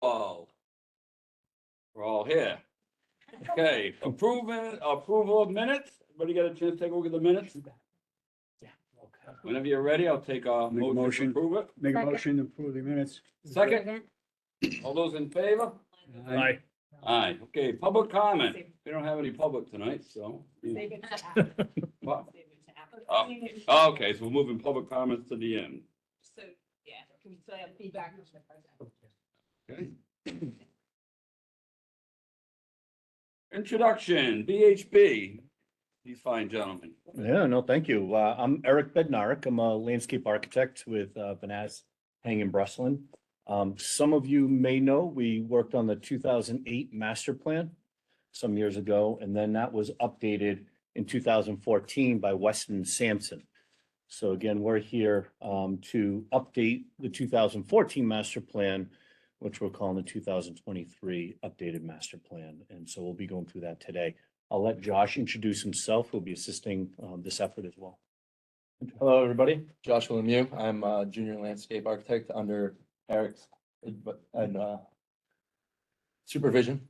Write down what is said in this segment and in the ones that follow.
Oh, we're all here. Okay, approval of minutes. Everybody got a chance to take a look at the minutes? Whenever you're ready, I'll take a Make a motion to motion. approve it. Make a Second. motion to approve the minutes. Second, all those in favor? Aye. Aye, okay, public comment. We don't have any public tonight, so. Save it to after. What? Save it to after. Oh, okay, so we're moving public comments to the end. So, yeah, can we still have feedback from the president? Okay. Introduction, BHB. These fine gentlemen. Yeah, no, thank you. I'm Eric Bednarik. I'm a landscape architect with Benaz Hang in Breslin. Some of you may know, we worked on the 2008 master plan some years ago, and then that was updated in 2014 by Weston Sampson. So again, we're here to update the 2014 master plan, which we're calling the 2023 updated master plan. And so we'll be going through that today. I'll let Josh introduce himself, who'll be assisting this effort as well. Hello, everybody. Joshua Lemieux. I'm a junior landscape architect under Eric's supervision.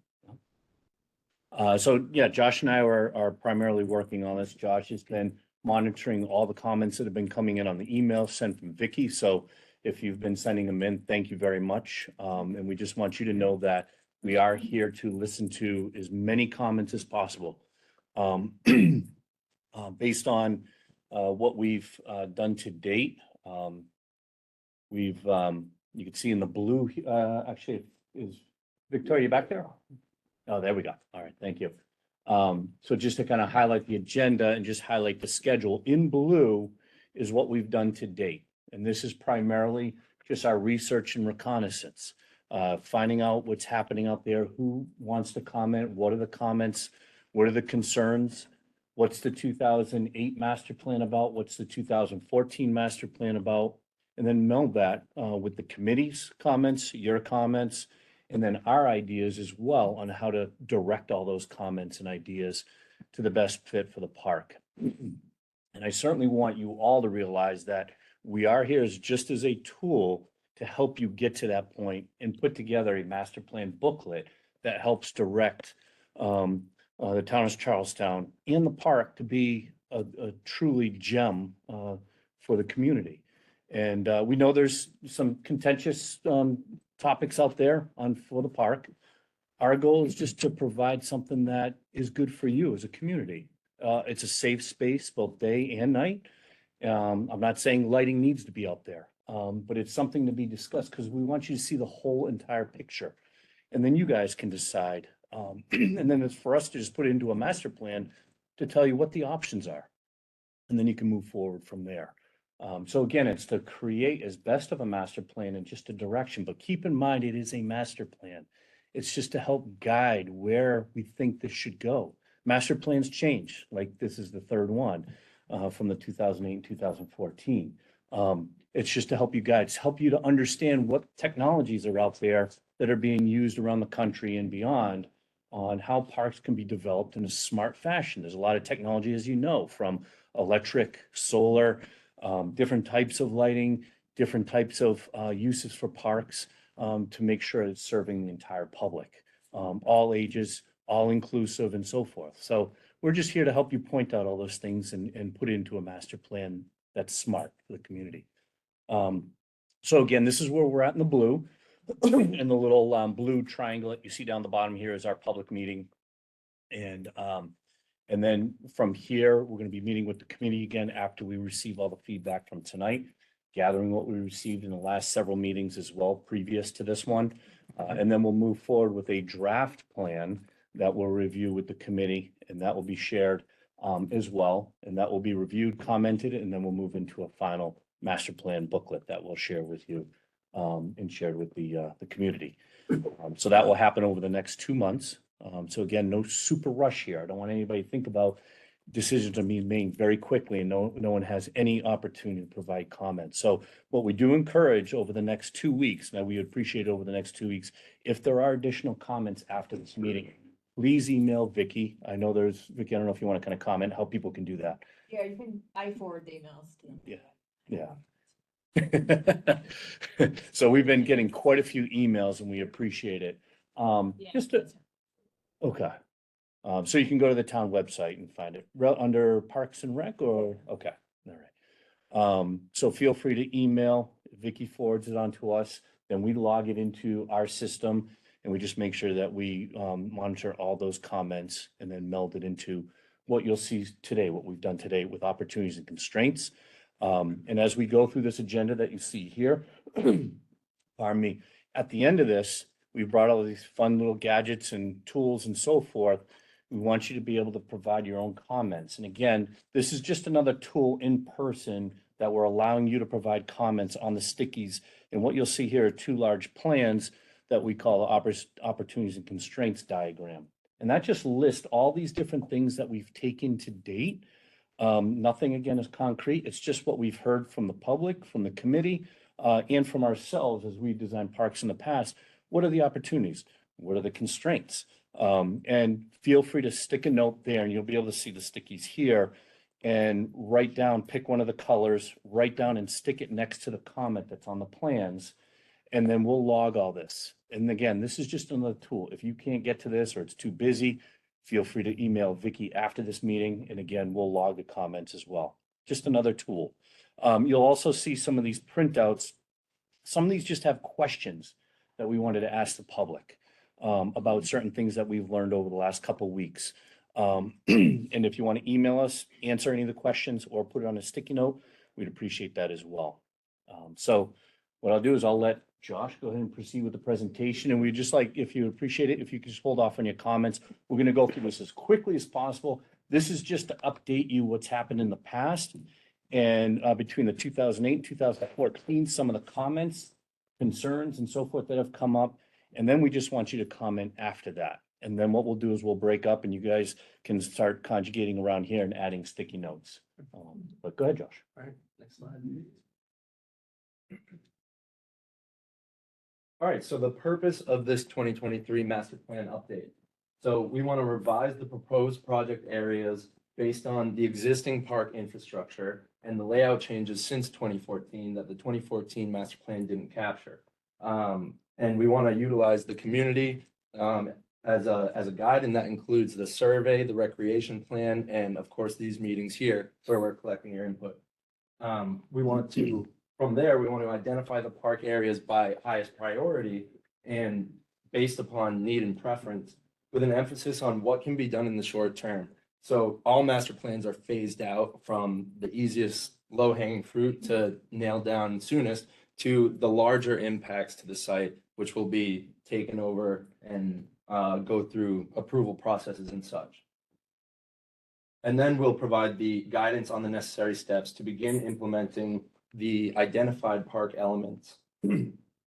So yeah, Josh and I are primarily working on this. Josh has been monitoring all the comments that have been coming in on the email sent from Vicky. So if you've been sending them in, thank you very much. And we just want you to know that we are here to listen to as many comments as possible. Based on what we've done to date, you can see in the blue, actually, is Victoria, you back there? Oh, there we go. All right, thank you. So just to kind of highlight the agenda and just highlight the schedule, in blue is what we've done to date. And this is primarily just our research and reconnaissance, finding out what's happening out there, who wants to comment, what are the comments, what are the concerns, what's the 2008 master plan about, what's the 2014 master plan about, and then meld that with the committee's comments, your comments, and then our ideas as well on how to direct all those comments and ideas to the best fit for the park. And I certainly want you all to realize that we are here as just as a tool to help you get to that point and put together a master plan booklet that helps direct the town of Charlestown and the park to be a truly gem for the community. And we know there's some contentious topics out there for the park. Our goal is just to provide something that is good for you as a community. It's a safe space both day and night. I'm not saying lighting needs to be out there, but it's something to be discussed because we want you to see the whole entire picture. And then you guys can decide. And then it's for us to just put it into a master plan to tell you what the options are. And then you can move forward from there. So again, it's to create as best of a master plan and just a direction, but keep in mind, it is a master plan. It's just to help guide where we think this should go. Master plans change, like this is the third one from the 2008 and 2014. It's just to help you guys, help you to understand what technologies are out there that are being used around the country and beyond on how parks can be developed in a smart fashion. There's a lot of technology, as you know, from electric, solar, different types of lighting, different types of uses for parks to make sure it's serving the entire public, all ages, all inclusive and so forth. So we're just here to help you point out all those things and put it into a master plan that's smart for the community. So again, this is where we're at in the blue. And the little blue triangle that you see down the bottom here is our public meeting. And then from here, we're going to be meeting with the committee again after we receive all the feedback from tonight, gathering what we received in the last several meetings as well, previous to this one. And then we'll move forward with a draft plan that we'll review with the committee, and that will be shared as well. And that will be reviewed, commented, and then we'll move into a final master plan booklet that we'll share with you and shared with the community. So that will happen over the next 2 months. So again, no super rush here. I don't want anybody to think about decisions are being made very quickly and no one has any opportunity to provide comments. So what we do encourage over the next 2 weeks, now we would appreciate over the next 2 weeks, if there are additional comments after this meeting, please email Vicky. I know there's, Vicky, I don't know if you want to kind of comment how people can do that. Yeah, I forward the emails to them. Yeah. So we've been getting quite a few emails and we appreciate it. Yeah. Just to, okay. So you can go to the town website and find it under Parks and Rec or, okay, all right. So feel free to email, Vicky forwards it on to us, then we log it into our system. And we just make sure that we monitor all those comments and then meld it into what you'll see today, what we've done today with opportunities and constraints. And as we go through this agenda that you see here, pardon me, at the end of this, we brought all these fun little gadgets and tools and so forth. We want you to be able to provide your own comments. And again, this is just another tool in person that we're allowing you to provide comments on the stickies. And what you'll see here are two large plans that we call the opportunities and constraints diagram. And that just lists all these different things that we've taken to date. Nothing again is concrete. It's just what we've heard from the public, from the committee, and from ourselves as we designed parks in the past. What are the opportunities? What are the constraints? And feel free to stick a note there and you'll be able to see the stickies here and write down, pick one of the colors, write down and stick it next to the comment that's on the plans. And then we'll log all this. And again, this is just another tool. If you can't get to this or it's too busy, feel free to email Vicky after this meeting. And again, we'll log the comments as well. Just another tool. You'll also see some of these printouts. Some of these just have questions that we wanted to ask the public about certain things that we've learned over the last couple of weeks. And if you want to email us, answer any of the questions or put it on a sticky note, we'd appreciate that as well. So what I'll do is I'll let Josh go ahead and proceed with the presentation. And we just like, if you appreciate it, if you could just hold off on your comments, we're going to go through this as quickly as possible. This is just to update you what's happened in the past. And between the 2008 and 2014, some of the comments, concerns and so forth that have come up. And then we just want you to comment after that. And then what we'll do is we'll break up and you guys can start conjugating around here and adding sticky notes. But go ahead, Josh. All right, next slide. All right, so the purpose of this 2023 master plan update. So we want to revise the proposed project areas based on the existing park infrastructure and the layout changes since 2014 that the 2014 master plan didn't capture. And we want to utilize the community as a guide, and that includes the survey, the recreation plan, and of course, these meetings here where we're collecting your input. From there, we want to identify the park areas by highest priority and based upon need and preference with an emphasis on what can be done in the short term. So all master plans are phased out from the easiest low-hanging fruit to nail down soonest to the larger impacts to the site, which will be taken over and go through approval processes and such. And then we'll provide the guidance on the necessary steps to begin implementing the identified park elements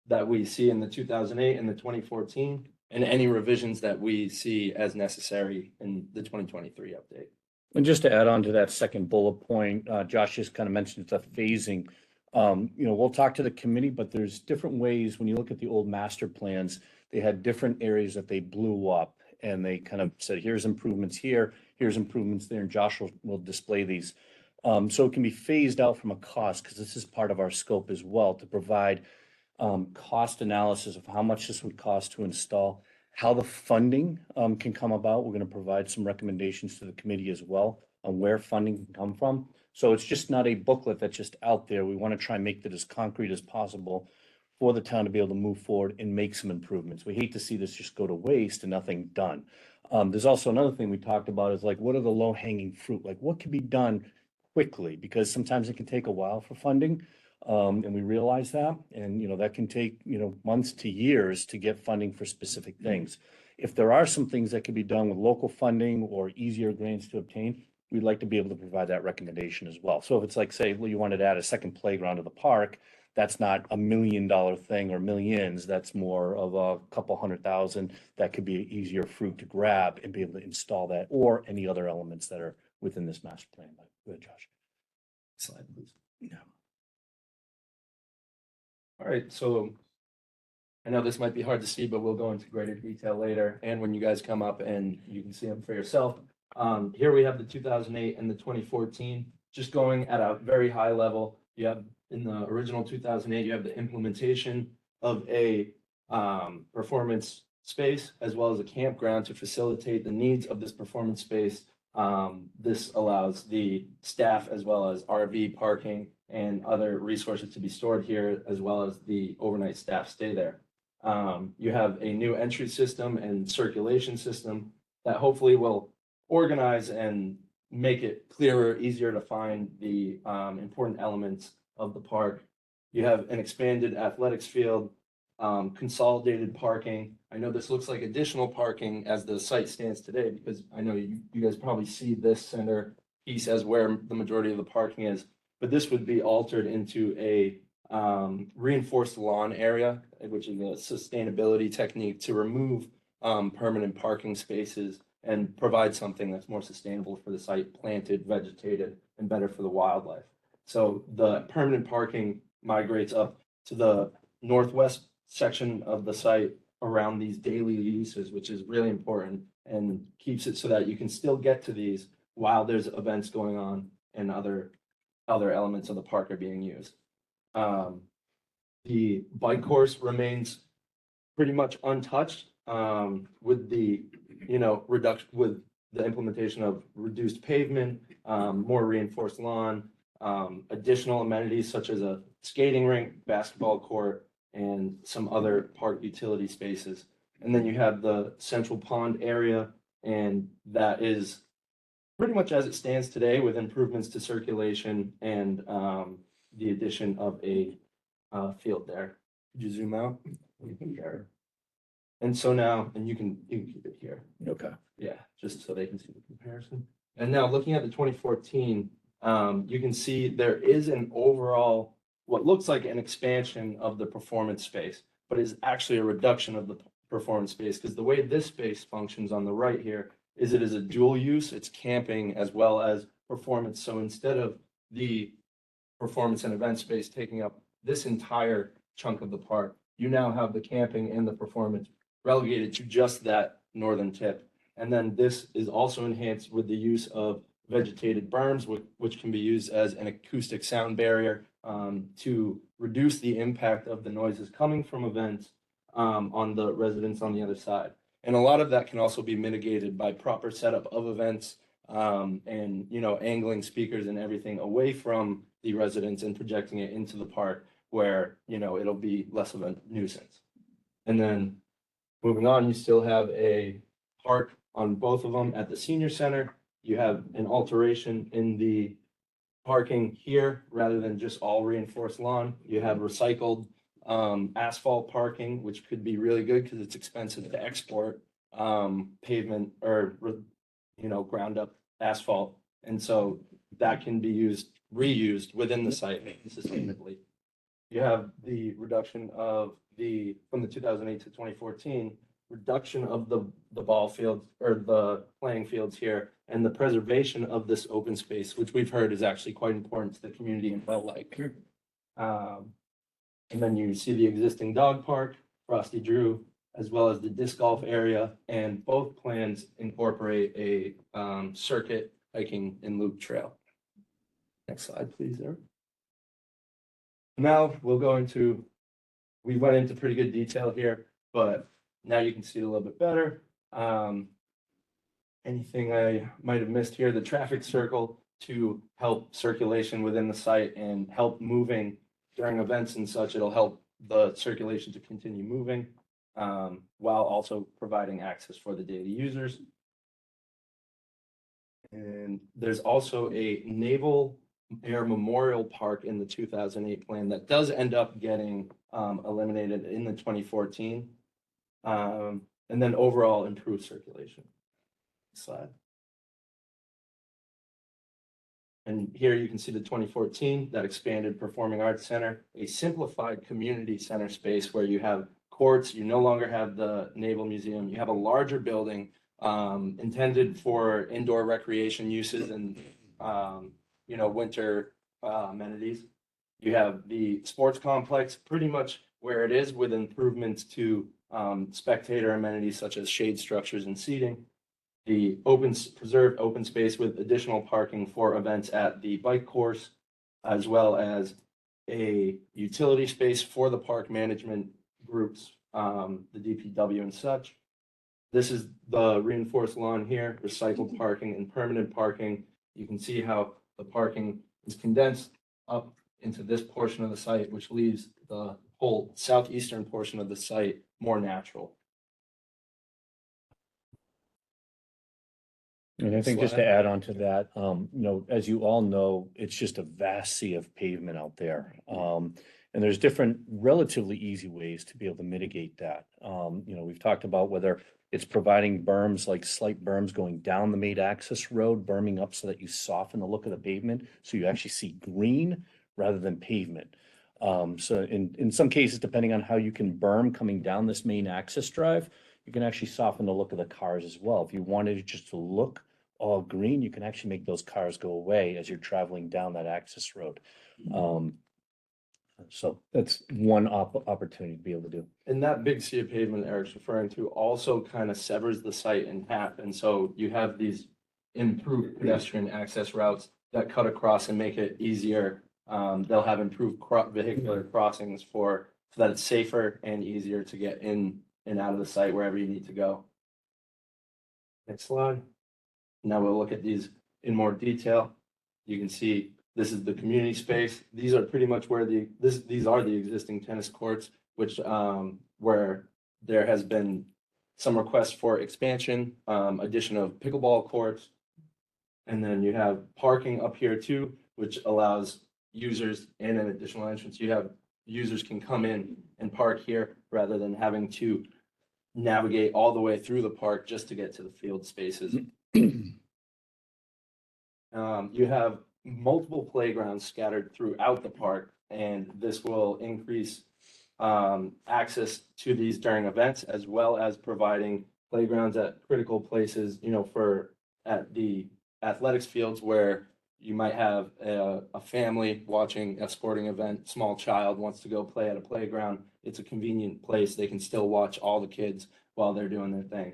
that we see in the 2008 and the 2014, and any revisions that we see as necessary in the 2023 update. And just to add on to that second bullet point, Josh just kind of mentioned the phasing. We'll talk to the committee, but there's different ways. When you look at the old master plans, they had different areas that they blew up and they kind of said, here's improvements here, here's improvements there, and Josh will display these. So it can be phased out from a cost, because this is part of our scope as well, to provide cost analysis of how much this would cost to install, how the funding can come about. We're going to provide some recommendations to the committee as well on where funding can come from. So it's just not a booklet that's just out there. We want to try and make that as concrete as possible for the town to be able to move forward and make some improvements. We hate to see this just go to waste and nothing done. There's also another thing we talked about is like, what are the low hanging fruit? Like what can be done quickly, because sometimes it can take a while for funding. And we realize that, and, that can take, months to years to get funding for specific things. If there are some things that can be done with local funding or easier grants to obtain, we'd like to be able to provide that recommendation as well. So if it's like, say, well, you wanted to add a second playground to the park, that's not $1 million thing or millions. That's more of a couple $100,000 that could be easier fruit to grab and be able to install that, or any other elements that are within this master plan. Go ahead, Josh. Slide, please. Yeah. All right, so I know this might be hard to see, but we'll go into greater detail later. And when you guys come up and you can see them for yourself. Here we have the 2008 and the 2014, just going at a very high level. You have in the original 2008, you have the implementation of a performance space as well as a campground to facilitate the needs of this performance space. This allows the staff as well as RV parking and other resources to be stored here, as well as the overnight staff stay there. You have a new entry system and circulation system that hopefully will organize and make it clearer, easier to find the important elements of the park. You have an expanded athletics field, consolidated parking. I know this looks like additional parking as the site stands today, because I know you guys probably see this center piece as where the majority of the parking is, but this would be altered into a reinforced lawn area, which is a sustainability technique to remove permanent parking spaces and provide something that's more sustainable for the site, planted, vegetated, and better for the wildlife. So the permanent parking migrates up to the northwest section of the site around these daily uses, which is really important and keeps it so that you can still get to these while there's events going on and other elements of the park are being used. The bike course remains pretty much untouched, with the, reduction, with the implementation of reduced pavement, more reinforced lawn, additional amenities such as a skating rink, basketball court, and some other park utility spaces. And then you have the central pond area, and that is pretty much as it stands today, with improvements to circulation and the addition of a field there. Could you zoom out? And so now, and you can keep it here. Okay. Yeah, just so they can see the comparison. And now looking at the 2014, you can see there is an overall, what looks like an expansion of the performance space, but is actually a reduction of the performance space, because the way this space functions on the right here is it is a dual use. It's camping as well as performance. So instead of the performance and event space taking up this entire chunk of the park, you now have the camping and the performance relegated to just that northern tip. And then this is also enhanced with the use of vegetated berms, which can be used as an acoustic sound barrier to reduce the impact of the noises coming from events on the residents on the other side. And a lot of that can also be mitigated by proper setup of events and, angling speakers and everything away from the residents and projecting it into the park where, it'll be less of a nuisance. And then moving on, you still have a park on both of them. At the senior center, you have an alteration in the parking here rather than just all reinforced lawn. You have recycled asphalt parking, which could be really good because it's expensive to export pavement or, ground up asphalt. And so that can be reused within the site sustainably. You have the reduction of from the 2008 to 2014, reduction of the ball fields or the playing fields here, and the preservation of this open space, which we've heard is actually quite important to the community and well-like. And then you see the existing dog park, Frosty Drew, as well as the disc golf area, and both plans incorporate a circuit hiking and loop trail. Next slide, please, Eric. Now we'll go into, we went into pretty good detail here, but now you can see it a little bit better. Anything I might have missed here, the traffic circle to help circulation within the site and help moving during events and such. It'll help the circulation to continue moving while also providing access for the daily users. And there's also a Naval Air Memorial Park in the 2008 plan that does end up getting eliminated in the 2014. And then overall improved circulation. Slide. And here you can see the 2014, that expanded Performing Arts Center, a simplified community center space where you have courts, you no longer have the Naval Museum, you have a larger building intended for indoor recreation uses and winter amenities. You have the sports complex pretty much where it is, with improvements to spectator amenities such as shade structures and seating. The preserved open space with additional parking for events at the bike course, as well as a utility space for the park management groups, the DPW and such. This is the reinforced lawn here, recycled parking and permanent parking. You can see how the parking is condensed up into this portion of the site, which leaves the whole southeastern portion of the site more natural. And I think just to Slide. add on to that, as you all know, it's just a vast sea of pavement out there. And there's different relatively easy ways to be able to mitigate that. We've talked about whether it's providing berms, like slight berms going down the main access road, berming up so that you soften the look of the pavement, so you actually see green rather than pavement. So in some cases, depending on how you can berm coming down this main access drive, you can actually soften the look of the cars as well. If you wanted it just to look all green, you can actually make those cars go away as you're traveling down that access road. So that's one opportunity to be able to do. And that big sea of pavement Eric's referring to also kind of severs the site in half. And so you have these improved pedestrian access routes that cut across and make it easier. They'll have improved vehicular crossings so that it's safer and easier to get in and out of the site wherever you need to go. Next slide. Now we'll look at these in more detail. You can see this is the community space. These are pretty much where these are the existing tennis courts, which where there has been some requests for expansion, addition of pickleball courts. And then you have parking up here too, which allows users and an additional entrance. You have users can come in and park here rather than having to navigate all the way through the park just to get to the field spaces. You have multiple playgrounds scattered throughout the park, and this will increase access to these during events, as well as providing playgrounds at critical places, for at the athletics fields where you might have a family watching a sporting event, small child wants to go play at a playground. It's a convenient place. They can still watch all the kids while they're doing their thing.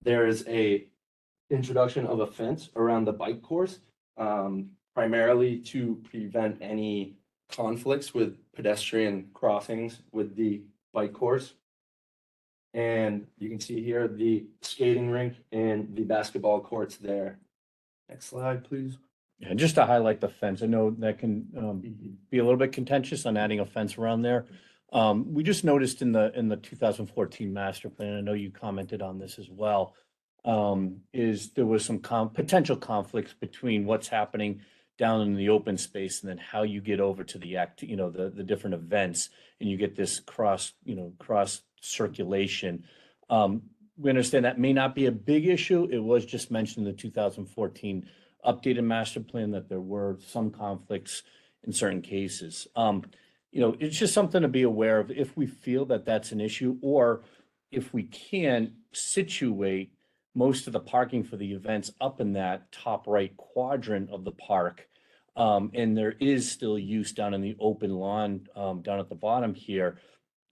There is a introduction of a fence around the bike course, primarily to prevent any conflicts with pedestrian crossings with the bike course. And you can see here the skating rink and the basketball courts there. Next slide, please. And just to highlight the fence, I know that can be a little bit contentious on adding a fence around there. We just noticed in the 2014 master plan, I know you commented on this as well, is there was some potential conflicts between what's happening down in the open space and then how you get over to the different events, and you get this cross circulation. We understand that may not be a big issue. It was just mentioned in the 2014 updated master plan that there were some conflicts in certain cases. It's just something to be aware of if we feel that that's an issue, or if we can situate most of the parking for the events up in that top right quadrant of the park. And there is still use down in the open lawn down at the bottom here.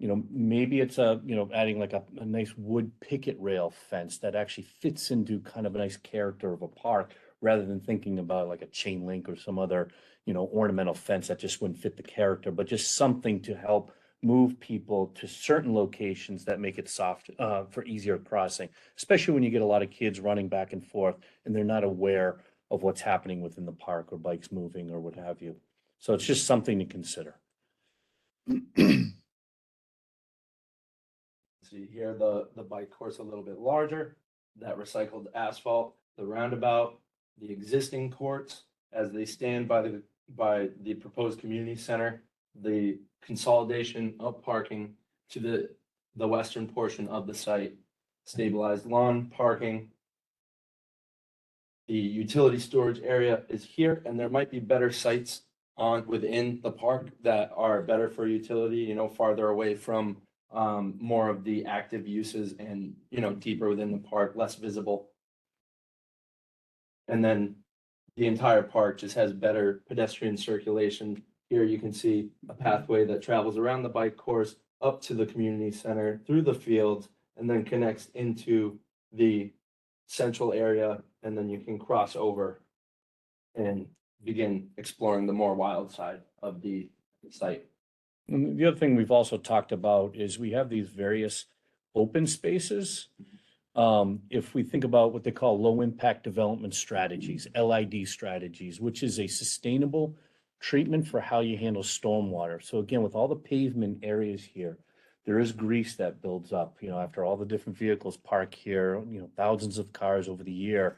Maybe it's adding like a nice wood picket rail fence that actually fits into kind of a nice character of a park, rather than thinking about like a chain link or some other, ornamental fence that just wouldn't fit the character, but just something to help move people to certain locations that make it soft for easier crossing, especially when you get a lot of kids running back and forth and they're not aware of what's happening within the park, or bikes moving or what have you. So it's just something to consider. See here, the bike course a little bit larger, that recycled asphalt, the roundabout, the existing courts as they stand by the proposed community center, the consolidation of parking to the western portion of the site, stabilized lawn parking. The utility storage area is here, and there might be better sites within the park that are better for utility, farther away from more of the active uses and, deeper within the park, less visible. And then the entire park just has better pedestrian circulation. Here you can see a pathway that travels around the bike course up to the community center, through the fields, and then connects into the central area, and then you can cross over and begin exploring the more wild side of the site. And the other thing we've also talked about is we have these various open spaces. If we think about what they call low impact development strategies, LID strategies, which is a sustainable treatment for how you handle stormwater. So again, with all the pavement areas here, there is grease that builds up, after all the different vehicles park here, thousands of cars over the year.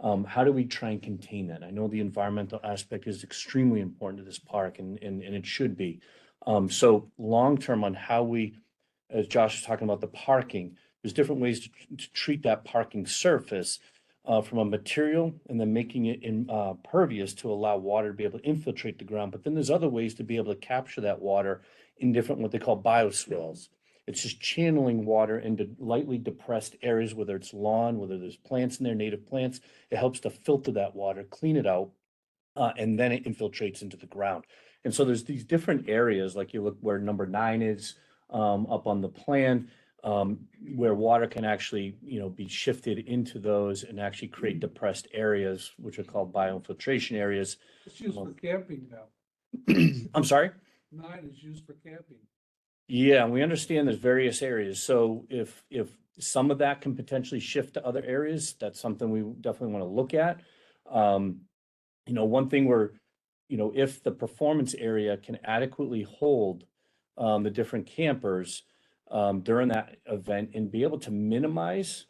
How do we try and contain that? I know the environmental aspect is extremely important to this park and it should be. So long-term on how we, as Josh was talking about the parking, there's different ways to treat that parking surface from a material and then making it impervious to allow water to be able to infiltrate the ground. But then there's other ways to be able to capture that water in different, what they call bioswales. It's just channeling water into lightly depressed areas, whether it's lawn, whether there's plants in there, native plants. It helps to filter that water, clean it out, and then it infiltrates into the ground. And so there's these different areas, like you look where number 9 is up on the plan, where water can actually, be shifted into those and actually create depressed areas, which are called bioinfiltration areas. It's used for camping now. I'm sorry? 9 is used for camping. Yeah, we understand there's various areas. So if some of that can potentially shift to other areas, that's something we definitely want to look at. One thing if the performance area can adequately hold the different campers during that event and be able to minimize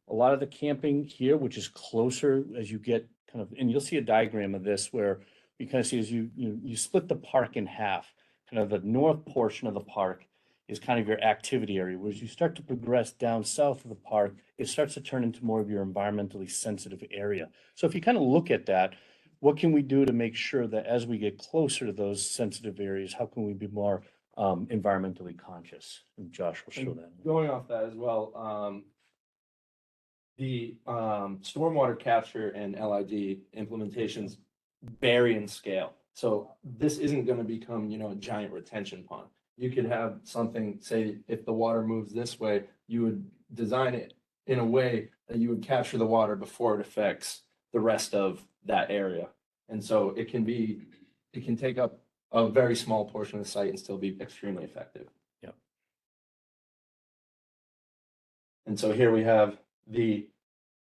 a lot of the camping here, which is closer as you get kind of, and you'll see a diagram of this where you kind of see as you split the park in half. Kind of the north portion of the park is kind of your activity area. Whereas you start to progress down south of the park, it starts to turn into more of your environmentally sensitive area. So if you kind of look at that, what can we do to make sure that as we get closer to those sensitive areas, how can we be more environmentally conscious? And Josh will show that. Going off that as well, the stormwater capture and LID implementations vary in scale. So this isn't going to become, a giant retention pond. You could have something, say, if the water moves this way, you would design it in a way that you would capture the water before it affects the rest of that area. And so it can take up a very small portion of the site and still be extremely effective. Yep. And so here we have the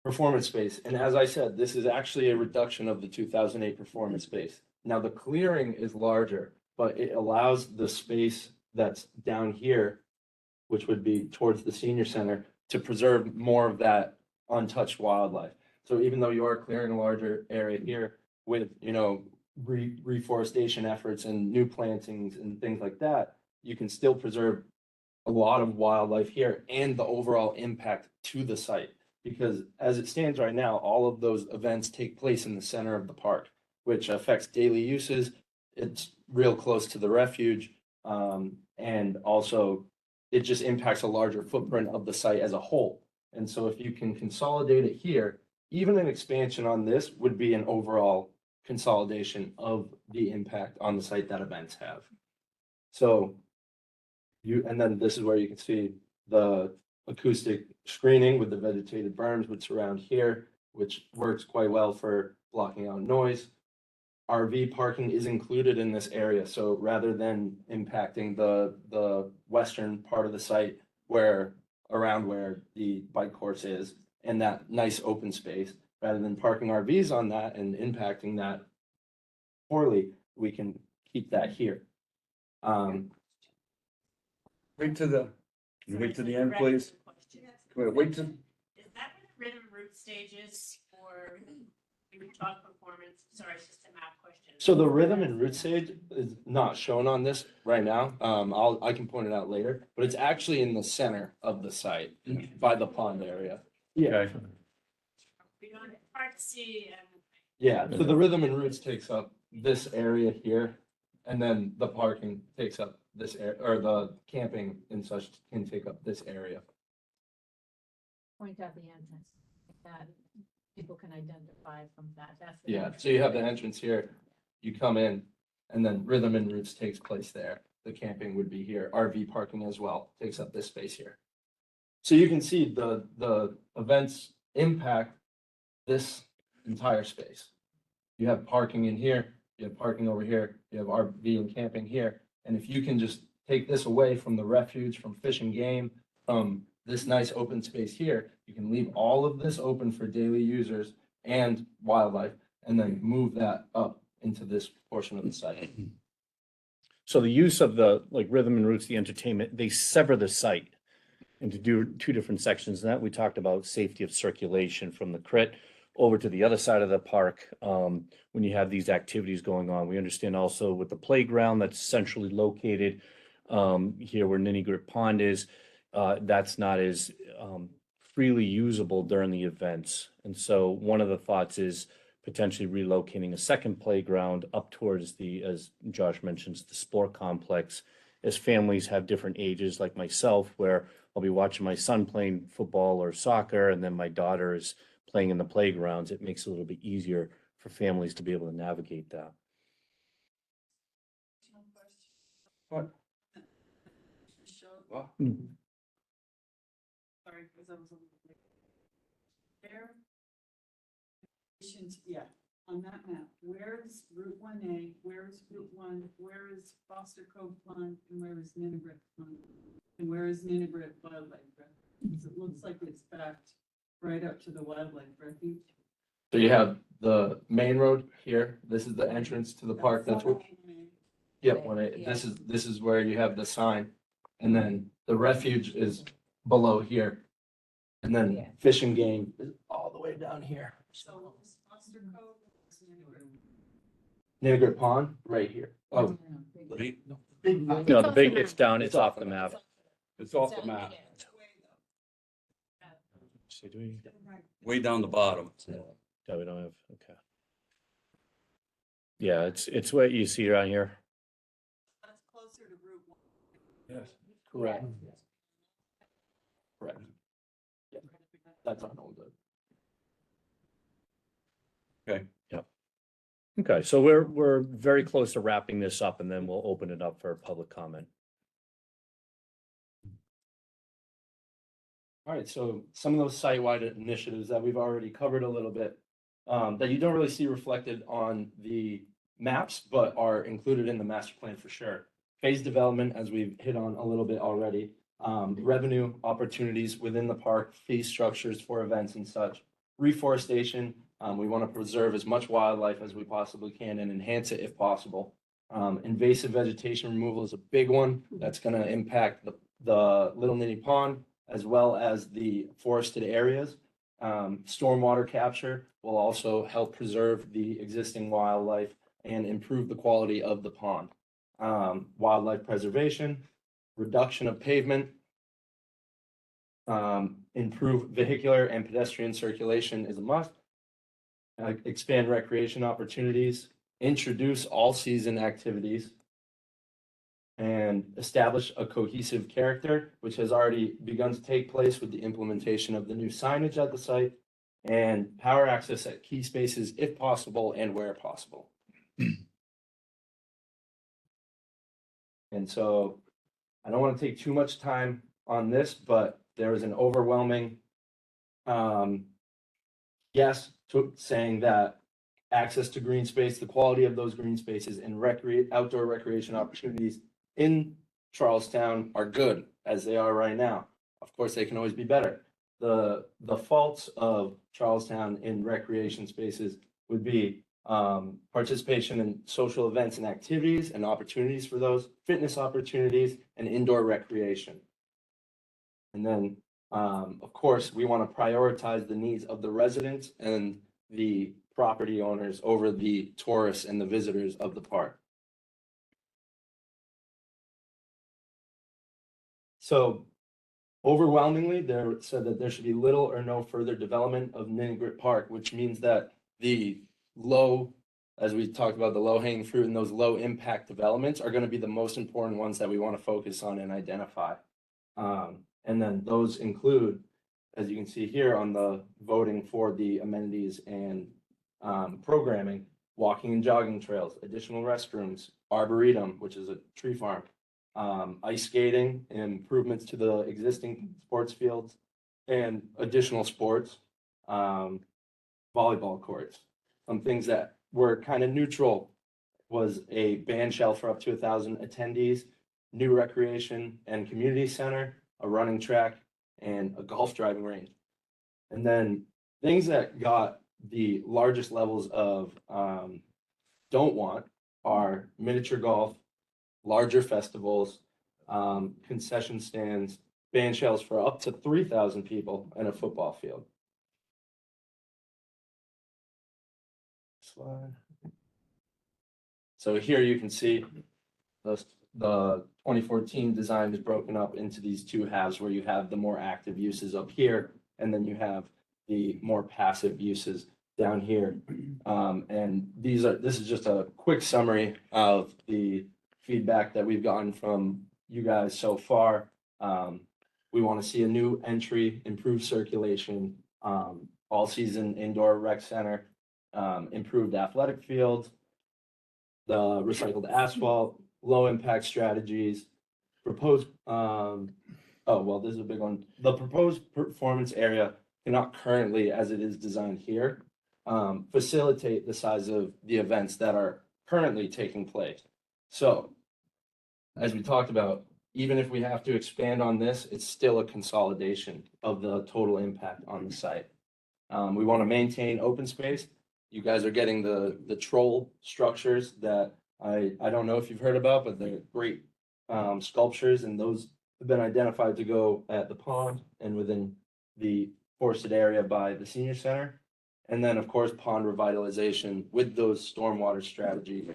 performance space. And as I said, this is actually a reduction of the 2008 performance space. Now the clearing is larger, but it allows the space that's down here, which would be towards the senior center, to preserve more of that untouched wildlife. So even though you are clearing a larger area here with, reforestation efforts and new plantings and things like that, you can still preserve a lot of wildlife here and the overall impact to the site. Because as it stands right now, all of those events take place in the center of the park, which affects daily uses. It's real close to the refuge. And also it just impacts a larger footprint of the site as a whole. And so if you can consolidate it here, even an expansion on this would be an overall consolidation of the impact on the site that events have. So and then this is where you can see the acoustic screening with the vegetated berms which surround here, which works quite well for blocking out noise. RV parking is included in this area, so rather than impacting the western part of the site around where the bike course is and that nice open space, rather than parking RVs on that and impacting that poorly, we can keep that here. Wait to the end, please. Wait to. Is that where the rhythm root stages for the talk performance? Sorry, it's just a math question. So the rhythm and root stage is not shown on this right now. I can point it out later, but it's actually in the center of the site by the pond area. Yeah. Okay. It's hard to see. Yeah. So the rhythm and roots takes up this area here, and then the parking takes up this area, or the camping and such can take up this area. Point out the entrance, that people can identify from that. That's the Yeah. entrance. So you have the entrance here, you come in, and then rhythm and roots takes place there. The camping would be here. RV parking as well takes up this space here. So you can see the events impact this entire space. You have parking in here, you have parking over here, you have RV and camping here. And if you can just take this away from the refuge, from fish and game, from this nice open space here, you can leave all of this open for daily users and wildlife, and then move that up into this portion of the site. So the use of the, like Rhythm and Roots, the entertainment, they sever the site into two different sections. And that we talked about safety of circulation from the crit over to the other side of the park. When you have these activities going on, we understand also with the playground that's centrally located here where Ninigret Pond is, that's not as freely usable during the events. And so one of the thoughts is potentially relocating a second playground up towards the, as Josh mentions, the sport complex, as families have different ages, like myself, where I'll be watching my son playing football or soccer, and then my daughter is playing in the playgrounds. It makes it a little bit easier for families to be able to navigate that. What? Mhm. Sorry, because I was a little bit. Where? Yeah, on that map, where's Route 1A, where's Route 1, where is Foster Cove Pond, and where is Ninigret Pond? And where is Ninigret Wildlife Refuge? Because it looks like it's backed right up to the wildlife refuge. So you have the main road here. This is the entrance to the park. That's what, yep, this is where you have the sign. And then the refuge is below here. And then fish and game is all the way down here. So is Foster Cove, is Ninigret? Ninigret Pond, right here. Oh, Right? No, the big, it's down, it's off the map. It's off the map, So do we, way down the bottom. no, we don't have, okay. Yeah, it's what you see around here. That's closer to Route 1. Yes. correct. Correct. Yeah, that's on hold. Okay, so we're very close to wrapping this up, and then we'll open it up for public comment. All right, so some of those site-wide initiatives that we've already covered a little bit, that you don't really see reflected on the maps, but are included in the master plan for sure. Phase development, as we've hit on a little bit already, revenue opportunities within the park, fee structures for events and such. Reforestation, we want to preserve as much wildlife as we possibly can and enhance it if possible. Invasive vegetation removal is a big one that's going to impact the Little Ninny Pond, as well as the forested areas. Stormwater capture will also help preserve the existing wildlife and improve the quality of the pond. Wildlife preservation, reduction of pavement, improve vehicular and pedestrian circulation is a must. Expand recreation opportunities, introduce all-season activities, and establish a cohesive character, which has already begun to take place with the implementation of the new signage at the site, and power access at key spaces if possible and where possible. And so I don't want to take too much time on this, but there is an overwhelming yes to saying that access to green space, the quality of those green spaces and outdoor recreation opportunities in Charlestown are good as they are right now. Of course, they can always be better. The faults of Charlestown in recreation spaces would be participation in social events and activities and opportunities for those, fitness opportunities, and indoor recreation. And then, of course, we want to prioritize the needs of the residents and the property owners over the tourists and the visitors of the park. So overwhelmingly, there said that there should be little or no further development of Ninigret Park, which means that the low, as we talked about, the low hanging fruit and those low impact developments are going to be the most important ones that we want to focus on and identify. And then those include, as you can see here on the voting for the amenities and programming, walking and jogging trails, additional restrooms, arboretum, which is a tree farm, ice skating, improvements to the existing sports fields, and additional sports, volleyball courts. Some things that were kind of neutral was a band shell for up to 1,000 attendees, new recreation and community center, a running track, and a golf driving range. And then things that got the largest levels of don't want are miniature golf, larger festivals, concession stands, band shells for up to 3,000 people, and a football field. Slide. So here you can see the 2014 design is broken up into these two halves where you have the more active uses up here, and then you have the more passive uses down here. And this is just a quick summary of the feedback that we've gotten from you guys so far. We want to see a new entry, improved circulation, all season indoor rec center, improved athletic fields, the recycled asphalt, low impact strategies, proposed, oh, well, this is a big one. The proposed performance area cannot currently, as it is designed here, facilitate the size of the events that are currently taking place. So, as we talked about, even if we have to expand on this, it's still a consolidation of the total impact on the site. We want to maintain open space. You guys are getting the troll structures that I don't know if you've heard about, but they're great sculptures, and those have been identified to go at the pond and within the forested area by the senior center. And then, of course, pond revitalization with those stormwater strategy,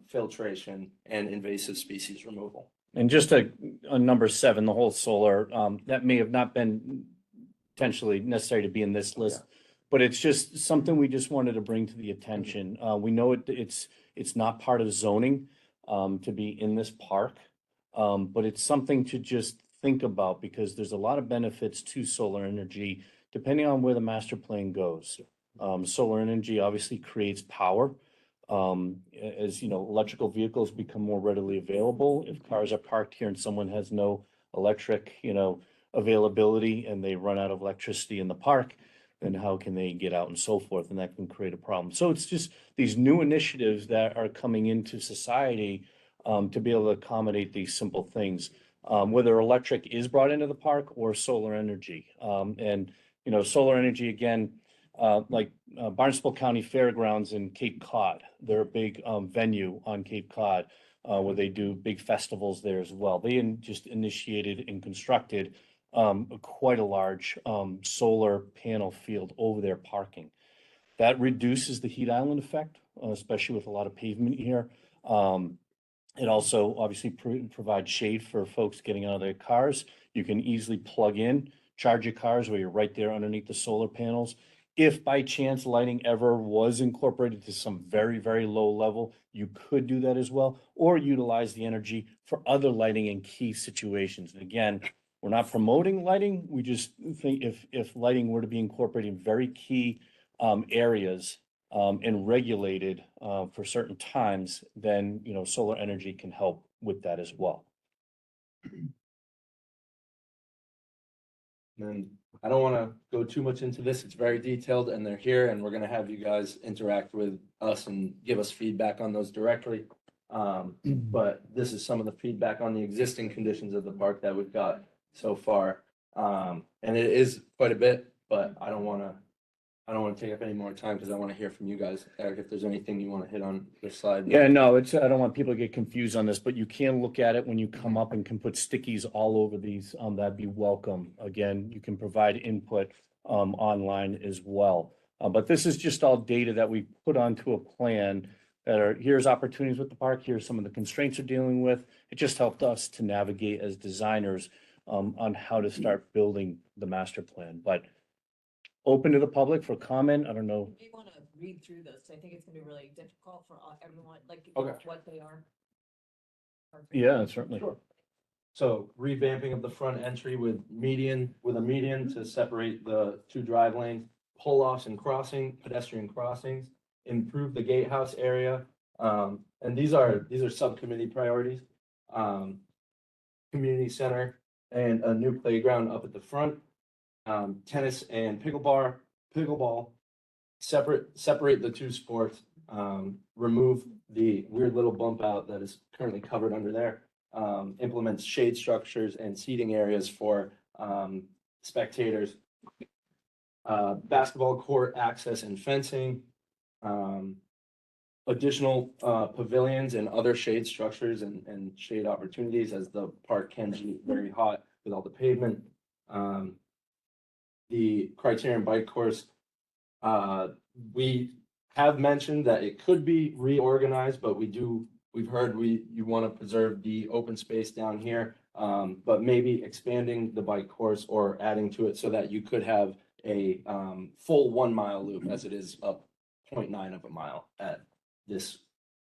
filtration, and invasive species removal. And just on number 7, the whole solar, that may have not been potentially necessary to be in this list, but it's just something we just wanted to bring to the attention. We know it's not part of zoning to be in this park, but it's something to just think about because there's a lot of benefits to solar energy depending on where the master plan goes. Solar energy obviously creates power. As you know, electrical vehicles become more readily available. If cars are parked here and someone has no electric, availability and they run out of electricity in the park, then how can they get out and so forth? And that can create a problem. So it's just these new initiatives that are coming into society to be able to accommodate these simple things, whether electric is brought into the park or solar energy. And solar energy, again, like Barnstable County Fairgrounds in Cape Cod. They're a big venue on Cape Cod where they do big festivals there as well. They just initiated and constructed quite a large solar panel field over their parking. That reduces the heat island effect, especially with a lot of pavement here. It also obviously provides shade for folks getting out of their cars. You can easily plug in, charge your cars where you're right there underneath the solar panels. If by chance lighting ever was incorporated to some very, very low level, you could do that as well, or utilize the energy for other lighting in key situations. And again, we're not promoting lighting. We just think if lighting were to be incorporated in very key areas and regulated for certain times, then solar energy can help with that as well. And I don't want to go too much into this. It's very detailed and they're here and we're going to have you guys interact with us and give us feedback on those directly. But this is some of the feedback on the existing conditions of the park that we've got so far. And it is quite a bit, but I don't want to take up any more time because I want to hear from you guys. Eric, if there's anything you want to hit on this slide. Yeah, no, I don't want people to get confused on this, but you can look at it when you come up and can put stickies all over these. That'd be welcome. Again, you can provide input online as well. But this is just all data that we put onto a plan that here's opportunities with the park. Here's some of the constraints we're dealing with. It just helped us to navigate as designers on how to start building the master plan. But open to the public for comment. I don't know. We want to read through this. I think it's gonna be really difficult for everyone, like Okay. what they are. Yeah, certainly. Sure. So revamping of the front entry with a median to separate the 2 drive lanes, pull-offs and pedestrian crossings, improve the gatehouse area. And these are subcommittee priorities. Community center and a new playground up at the front. Tennis and pickleball, separate the two sports, remove the weird little bump out that is currently covered under there. Implements shade structures and seating areas for, spectators. Basketball court access and fencing. Additional, pavilions and other shade structures and shade opportunities as the park can be very hot with all the pavement. The Criterion bike course, we have mentioned that it could be reorganized, but we've heard you want to preserve the open space down here. But maybe expanding the bike course or adding to it so that you could have a, full 1 mile loop as it is up 0.9 of a mile at this,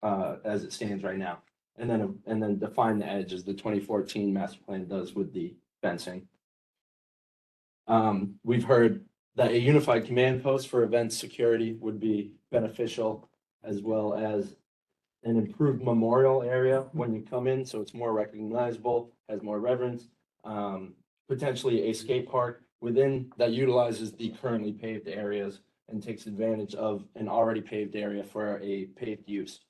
as it stands right now. And then define the edge as the 2014 master plan does with the fencing. We've heard that a unified command post for event security would be beneficial, as well as an improved memorial area when you come in, so it's more recognizable, has more reverence. Potentially a skate park within that utilizes the currently paved areas and takes advantage of an already paved area for a paved use.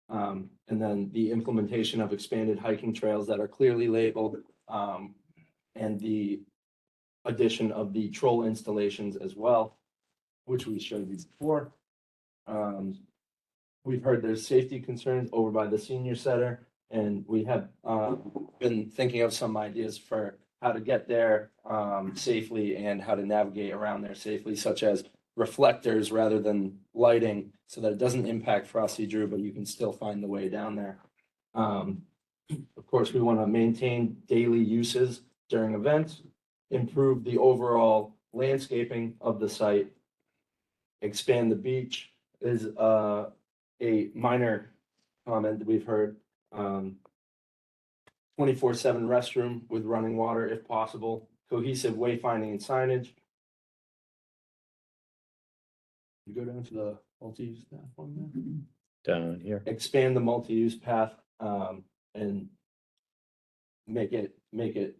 And then the implementation of expanded hiking trails that are clearly labeled, and the addition of the troll installations as well, which we showed you before. We've heard there's safety concerns over by the senior center, and we have been thinking of some ideas for how to get there safely and how to navigate around there safely, such as reflectors rather than lighting, so that it doesn't impact Frosty Drew, but you can still find the way down there. Of course, we want to maintain daily uses during events, improve the overall landscaping of the site, expand the beach is a minor comment that we've heard. 24/7 restroom with running water if possible, cohesive wayfinding and signage. You go down to the multi-use path one there. Down here. Expand the multi-use path, and make it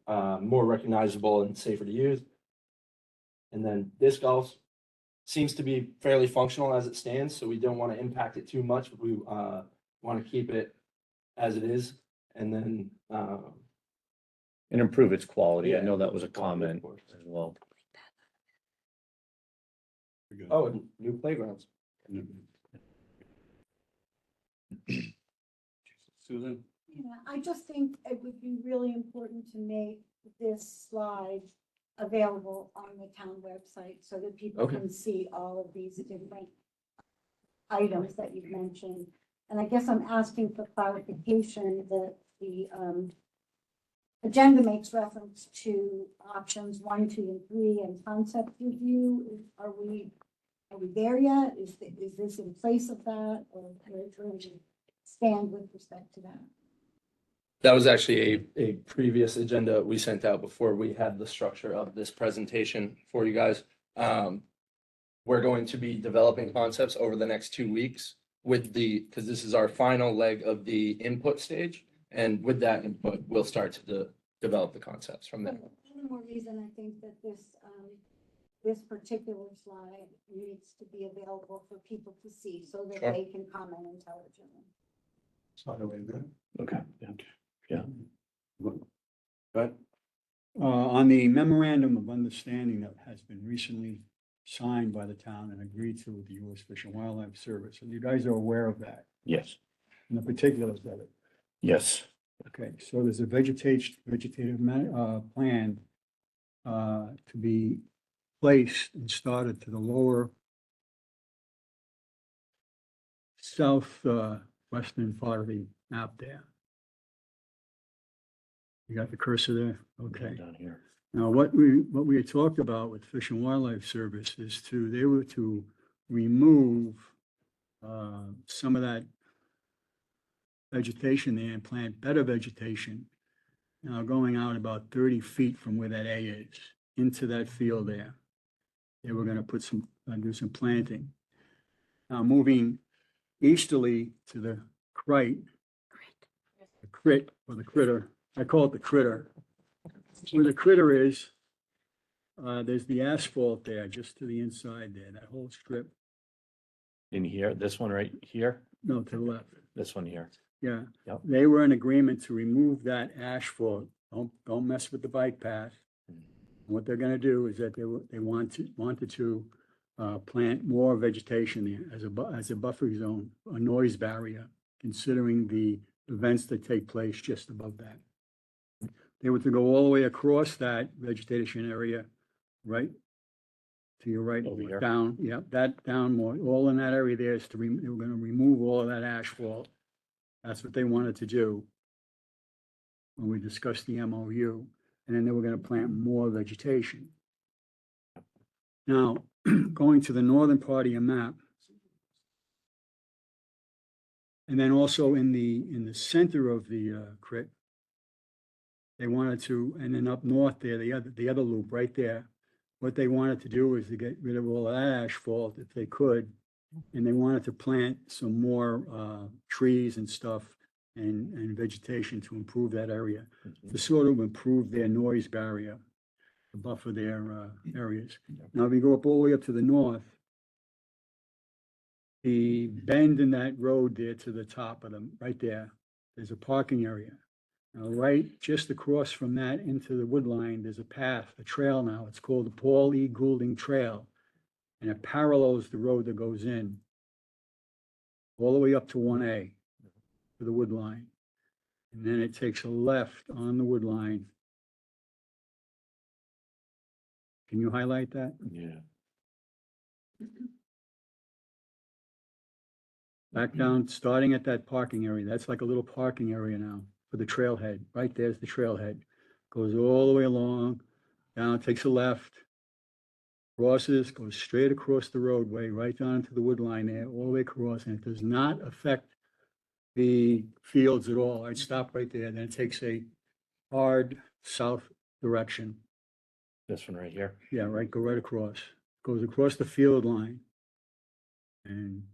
more recognizable and safer to use. And then disc golf seems to be fairly functional as it stands, so we don't want to impact it too much. We want to keep it as it is, and then And improve its quality. I Yeah, know that was a quality, of comment course. as well. Oh, and new playgrounds. Susan? Yeah, I just think it would be really important to make this slide available on the town website so that people Okay. can see all of these different items that you've mentioned. And I guess I'm asking for clarification that the agenda makes reference to options 1, 2, and 3 and concept review. Are we there yet? Is this in place of that, or where do we stand with respect to that? That was actually a previous agenda we sent out before we had the structure of this presentation for you guys. We're going to be developing concepts over the next 2 weeks because this is our final leg of the input stage. And with that input, we'll start to develop the concepts from there. One more reason I think that this particular slide needs to be available for people to see so that Sure. they can comment intelligently. Okay. Yeah. But On the memorandum of understanding that has been recently signed by the town and agreed to with the U.S. Fish and Wildlife Service, and you guys are aware of that, Yes. and the particulars of it. Yes. Okay, so there's a vegetative plan to be placed and started to the lower south western part of the map there. You got the cursor there? Okay. Down here. Now, what we had talked about with Fish and Wildlife Service is they were to remove some of that vegetation there and plant better vegetation. Now, going out about 30 feet from where that A is, into that field there. They were gonna put do some planting. Now, moving easterly to the critter, I call it the critter. Where the critter is, there's the asphalt there, just to the inside there, that whole strip. In here, this one right here, No, to the left. this one here. Yeah. Yep. They were in agreement to remove that asphalt. Don't mess with the bike path. What they're gonna do is that they wanted to plant more vegetation there as a buffer zone, a noise barrier, considering the events that take place just above that. They were to go all the way across that vegetation area, right? To your right, Over here. down, yeah, that down more, all in that area there is they were gonna remove all of that asphalt. That's what they wanted to do when we discussed the MOU, and then they were gonna plant more vegetation. Now, going to the northern part of your map. And then also in the center of the crit. They wanted to, and then up north there, the other loop right there. What they wanted to do is to get rid of all of that asphalt if they could. And they wanted to plant some more trees and stuff and vegetation to improve that area, to sort of improve their noise barrier, to buffer their areas. Now, if you go up all the way up to the north, the bend in that road there to the top of them, right there, there's a parking area. Now, right just across from that into the wood line, there's a path, a trail now. It's called the Paul E. Goulding Trail. And it parallels the road that goes in all the way up to 1A, to the wood line. And then it takes a left on the wood line. Can you highlight that? Yeah. Back down, starting at that parking area. That's like a little parking area now for the trailhead. Right there's the trailhead. Goes all the way along, down, takes a left, crosses, goes straight across the roadway, right down to the wood line there, all the way across, and it does not affect the fields at all. I'd stop right there. Then it takes a hard south direction. This one right here. Yeah, right, go right across. Goes across the field line. And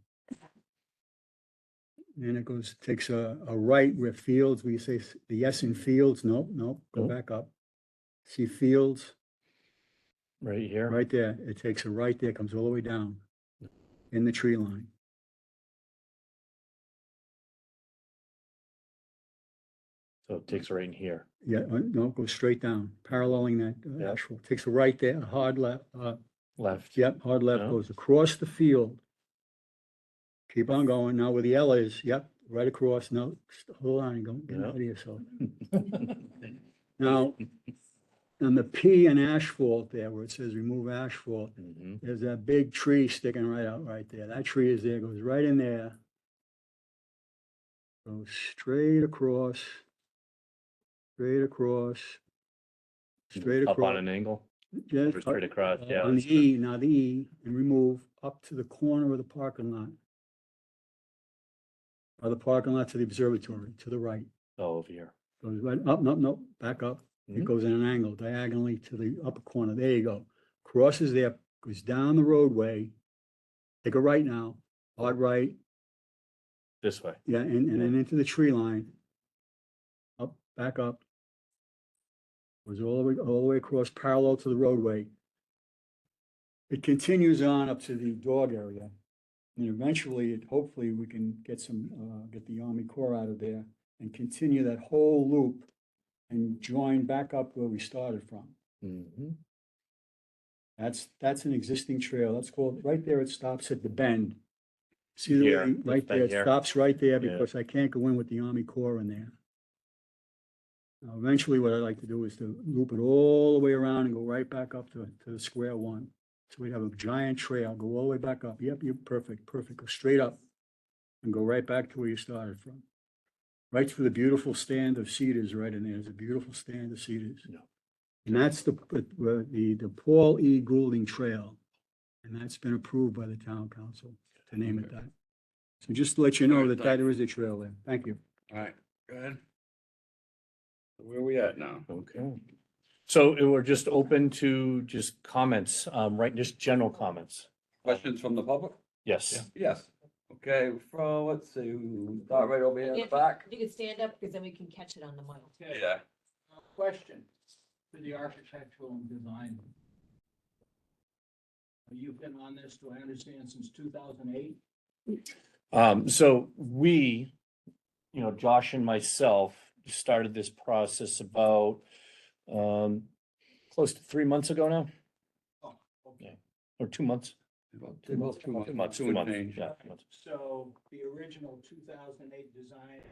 then it goes, takes a right where fields, we say the yes in fields, nope, go Nope. back up. See fields, Right here. right there. It takes a right there, comes all the way down in the tree line. So it takes right in here. Yeah, no, goes straight down, paralleling that Yep. actual, takes a right there, a hard left, Left. yep, hard left, Yeah. goes across the field. Keep on going. Now where the L is, yep, right across. No, hold on, don't get Yeah. ahead of yourself. Now, on the P and asphalt there, where it says remove asphalt, Mhm. there's that big tree sticking right out right there. That tree is there, goes right in there. Goes straight across, straight across, straight Up on across. an angle, Yeah, or straight across, yeah. on that's the E, now the E, and remove up to the corner of the parking lot. Or the parking lot to the observatory, to the right. all over here. Goes right up, no, back up. It Mhm. goes in an angle diagonally to the upper corner. There you go. Crosses there, goes down the roadway. Take a right now, hard right, This way. yeah, and then into the tree line. Up, back up. Goes all the way across parallel to the roadway. It continues on up to the dog area. And eventually, hopefully, we can get get the Army Corps out of there and continue that whole loop and join back up where we started from. Mhm. That's an existing trail. That's called, right there, it stops at the bend. See the Here, way, this right there, bend it here. stops right there Yeah. because I can't go in with the Army Corps in there. Now, eventually, what I'd like to do is to loop it all the way around and go right back up to the square one. So we have a giant trail, go all the way back up. Yep, you're perfect, go straight up and go right back to where you started from. Right through the beautiful stand of cedars right in there. There's a beautiful stand of cedars. Yeah. And that's the Paul E. Goulding Trail. And that's been approved by the town council to name it that. So just to let you know Alright, that there is a trail there. Thank you. All right, go ahead. Where are we at now? Okay. So we're just open to just comments, right, just general comments. Questions from the public? Yes. Yes. Okay, from, let's see, we'll start right over here in the If back. you could stand up, because then we can catch it on the mic. Yeah. Question for the architectural and design. You've been on this, do I understand, since 2008? So we, Josh and myself started this process about, close to 3 months ago now, Oh, okay. or 2 months. About 2 months, 2 months, yeah. 2 months. So the original 2008 design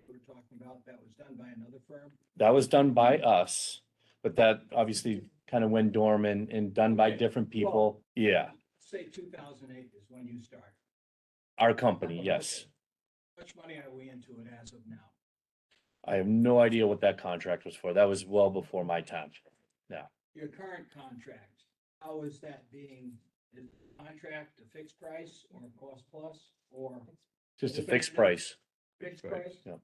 we're talking about, that was done by another firm? That was done by us, but that obviously kind of went dormant and done by Okay. different people. Yeah, Say 2008 is when you start. our company, yes. How much money are we into it as of now? I have no idea what that contract was for. That was well before my time. Your current contract, how is that being, is the contract a fixed price or a cost plus or Just a fixed price. fixed price? Yeah.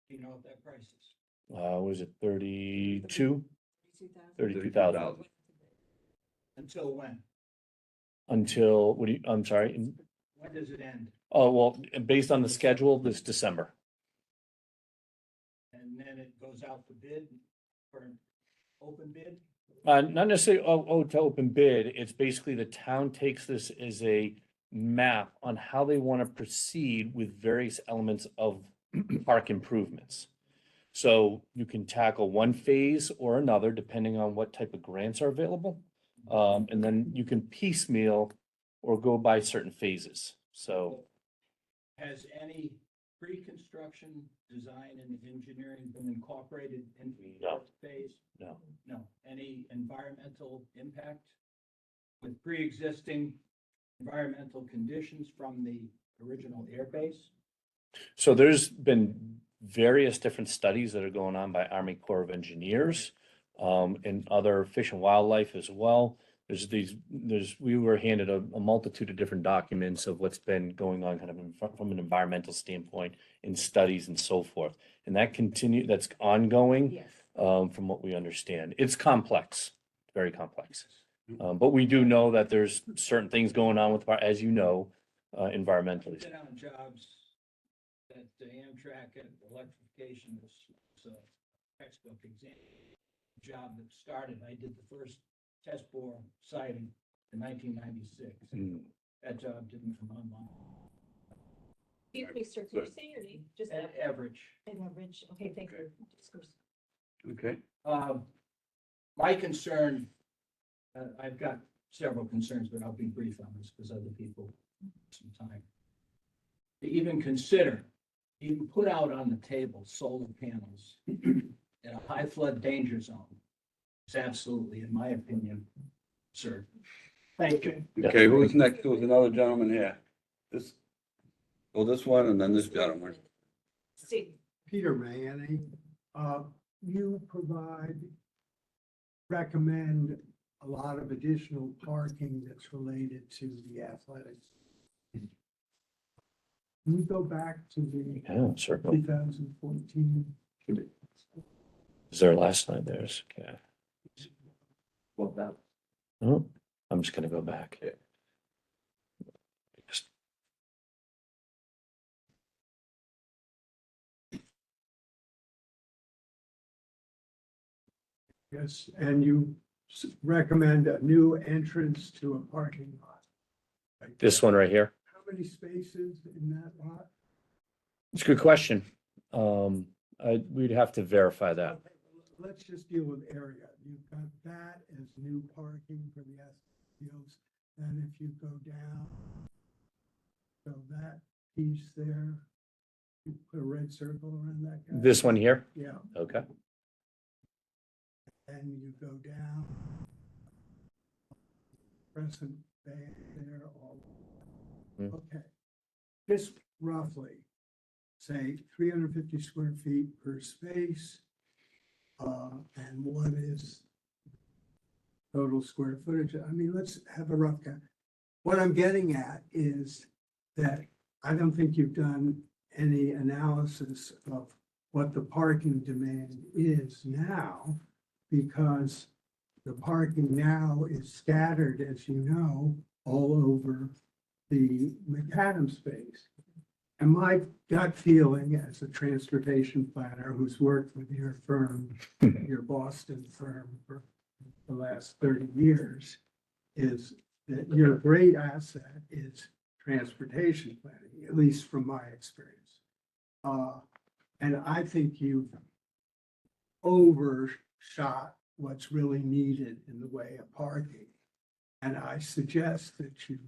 Do you know what that price is? Was it 32? 32,000. 32,000 Until when? until, I'm sorry. When does it end? Oh, well, based on the schedule, this December. And then it goes out for bid, for an open bid? Not necessarily, to open bid. It's basically the town takes this as a map on how they want to proceed with various elements of park improvements. So you can tackle one phase or another, depending on what type of grants are available. And then you can piecemeal or go by certain phases. So Has any pre-construction design and engineering been incorporated into the No. first phase? No. No. Any environmental impact with pre-existing environmental conditions from the original airbase? So there's been various different studies that are going on by Army Corps of Engineers, and other Fish and Wildlife as well. We were handed a multitude of different documents of what's been going on kind of from an environmental standpoint in studies and so forth. And that's ongoing, Yes. from what we understand. It's complex, very complex. But we do know that there's certain things going on with, as you know, environmentally. Been on jobs that Amtrak and electrification was a textbook example. Job that started, I did the first test bore sighting in 1996. Mm. That job didn't come online. Excuse me, sir, can you say your name? Just At average. average. Okay, thank you. Discuss. Okay. My concern, I've got several concerns, but I'll be brief on this because other people have some time. To even consider, even put out on the table solar panels in a high flood danger zone is absolutely, in my opinion, absurd. Thank you. Okay, who's next? There was another gentleman here. This one and then this gentleman. Steve. Peter Mayani, you recommend a lot of additional parking that's related to the athletics. Can we go back to the Yeah, certainly. 2014? Is there a last slide there? Okay. Well, that, Oh, I'm just gonna go back. Just- Yes, and you recommend a new entrance to a parking lot. This one right here. How many spaces in that lot? It's a good question. We'd have to verify that. Okay, let's just deal with area. You've got that as new parking for the SPOs. And if you go down, so that piece there, you put a red circle around that guy. This one here? Yeah, Okay. and you go down. Crescent Bay there, all. Hmm. Okay. Just roughly, say 350 square feet per space. And what is total square footage? I mean, let's have a rough count. What I'm getting at is that I don't think you've done any analysis of what the parking demand is now, because the parking now is scattered, as you know, all over the macadam space. And my gut feeling as a transportation planner who's worked with your firm, your Boston firm for the last 30 years, is that your great asset is transportation planning, at least from my experience. And I think you've overshot what's really needed in the way of parking. And I suggest that you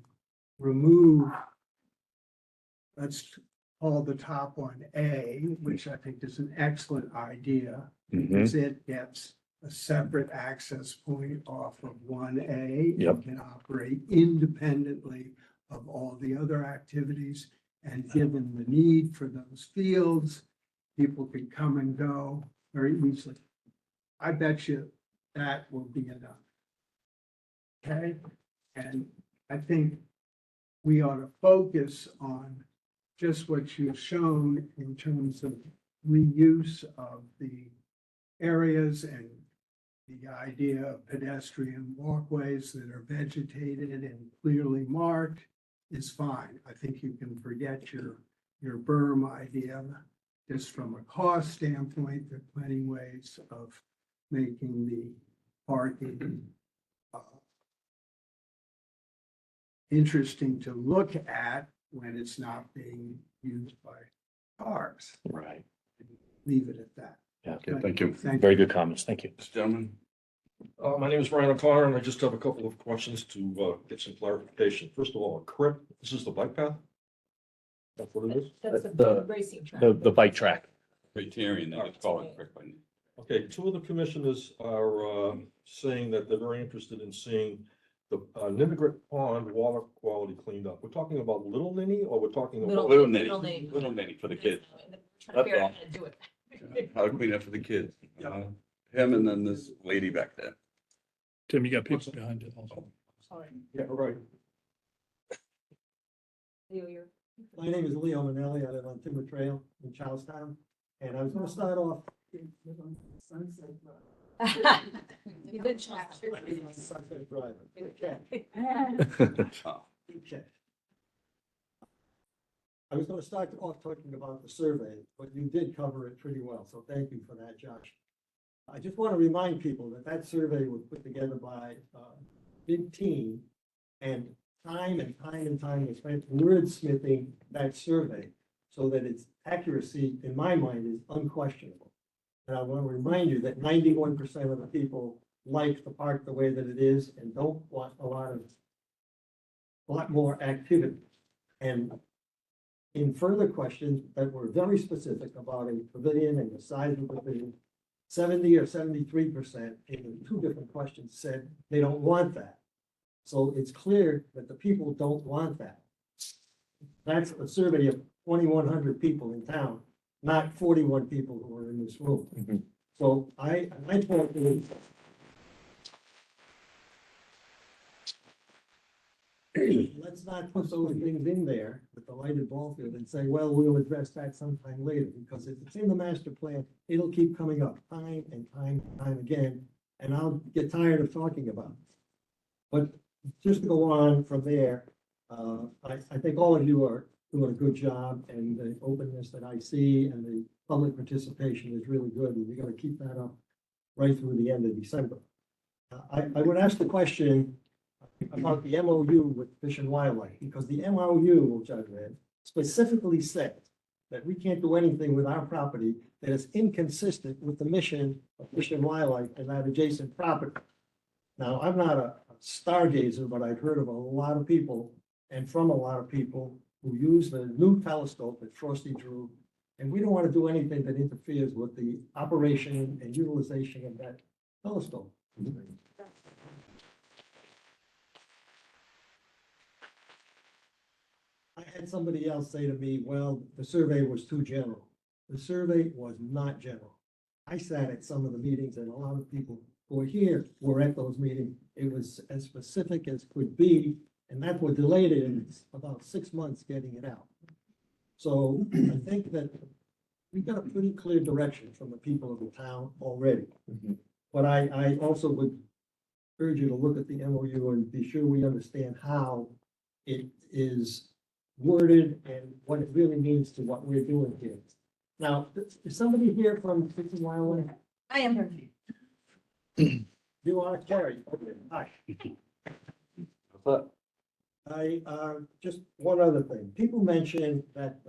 remove, let's call the top one A, which I think is an excellent idea, because it gets a separate access point off of 1A. Yep. It can operate independently of all the other activities. And given the need for those fields, people can come and go very easily. I bet you that will be enough. Okay, and I think we ought to focus on just what you've shown in terms of reuse of the areas and the idea of pedestrian walkways that are vegetated and clearly marked is fine. I think you can forget your berm idea. Just from a cost standpoint, there are plenty ways of making the parking interesting to look at when it's not being used by cars. Right. Leave it at that. Yeah. Okay, thank you. Very good comments. Thank you. This gentleman, My name is Ryan O'Connor, and I just have a couple of questions to get some clarification. First of all, CRIP, this is the bike path? That's what it is? That's The- the racing track. The bike track. criterion, they just call it quick one. Okay, two of the commissioners are saying that they're very interested in seeing the Ninigret Pond water quality cleaned up. We're talking about Little Ninny, or we're talking about? Little Little nitty, nitty. little nitty for the kids. Trying to figure out how to do it. How to clean up for the kids. Him and then this lady back there. Tim, you got people behind you also. Sorry. Yeah, right. Leo, you're. My name is Leo Manelli. I live on Timber Trail in Charlestown. And I was gonna start off. Sunset Drive. You've been shot. Sunset Drive. Okay. Oh, Okay. I was gonna start off talking about the survey, but you did cover it pretty well, so thank you for that, Josh. I just want to remind people that that survey was put together by a big team, and time and time and time was spent wordsmithing that survey so that its accuracy, in my mind, is unquestionable. And I want to remind you that 91% of the people like the park the way that it is and don't want a lot more activity. And in further questions that were very specific about a pavilion and the size of the pavilion, 70 or 73% in two different questions said they don't want that. So it's clear that the people don't want that. That's a survey of 2,100 people in town, not 41 people who are in this room. So my point is, let's not put those things in there with the lighted ball field and say, well, we'll address that sometime later, because if it's in the master plan, it'll keep coming up time and time again, and I'll get tired of talking about it. But just to go on from there, I think all of you are doing a good job, and the openness that I see and the public participation is really good, and you're gonna keep that up right through the end of December. I would ask the question about the MOU with Fish and Wildlife, because the MOU, which I've read, specifically said that we can't do anything with our property that is inconsistent with the mission of Fish and Wildlife and that adjacent property. Now, I'm not a stargazer, but I've heard of a lot of people and from a lot of people who use the new telescope that Frosty drew, and we don't want to do anything that interferes with the operation and utilization of that telescope. I had somebody else say to me, well, the survey was too general. The survey was not general. I sat at some of the meetings, and a lot of people who were here were at those meetings. It was as specific as could be, and that what delayed it in about 6 months getting it out. So I think that we've got a pretty clear direction from the people of the town already. But I also would urge you to look at the MOU and be sure we understand how it is worded and what it really means to what we're doing here. Now, is somebody here from Fish and Wildlife? I am here. You are Carrie? Okay, hi. Just one other thing. People mentioned that,